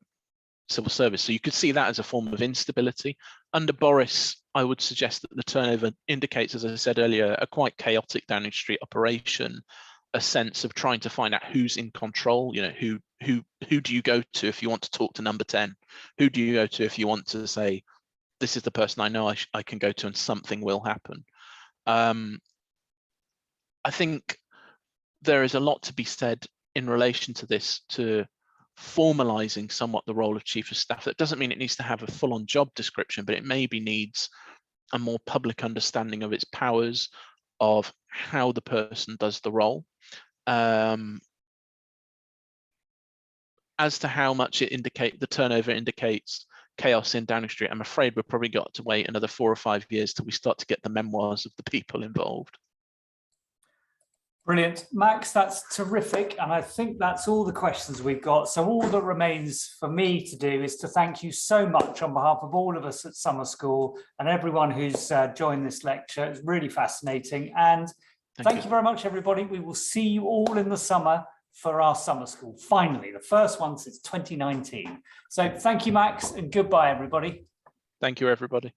civil service. So you could see that as a form of instability. Under Boris, I would suggest that the turnover indicates, as I said earlier, a quite chaotic Downing Street operation, a sense of trying to find out who's in control. You know, who do you go to if you want to talk to number 10? Who do you go to if you want to say, this is the person I know I can go to and something will happen? I think there is a lot to be said in relation to this, to formalizing somewhat the role of Chief of Staff. That doesn't mean it needs to have a full-on job description, but it maybe needs a more public understanding of its powers, of how the person does the role. As to how much the turnover indicates chaos in Downing Street, I'm afraid we've probably got to wait another 4 or 5 years till we start to get the memoirs of the people involved. Brilliant, Max, that's terrific. And I think that's all the questions we've got. So all that remains for me to do is to thank you so much on behalf of all of us at Summer School and everyone who's joined this lecture. It's really fascinating. And thank you very much, everybody. We will see you all in the summer for our Summer School. Finally, the first one since 2019. So thank you, Max, and goodbye, everybody. Thank you, everybody.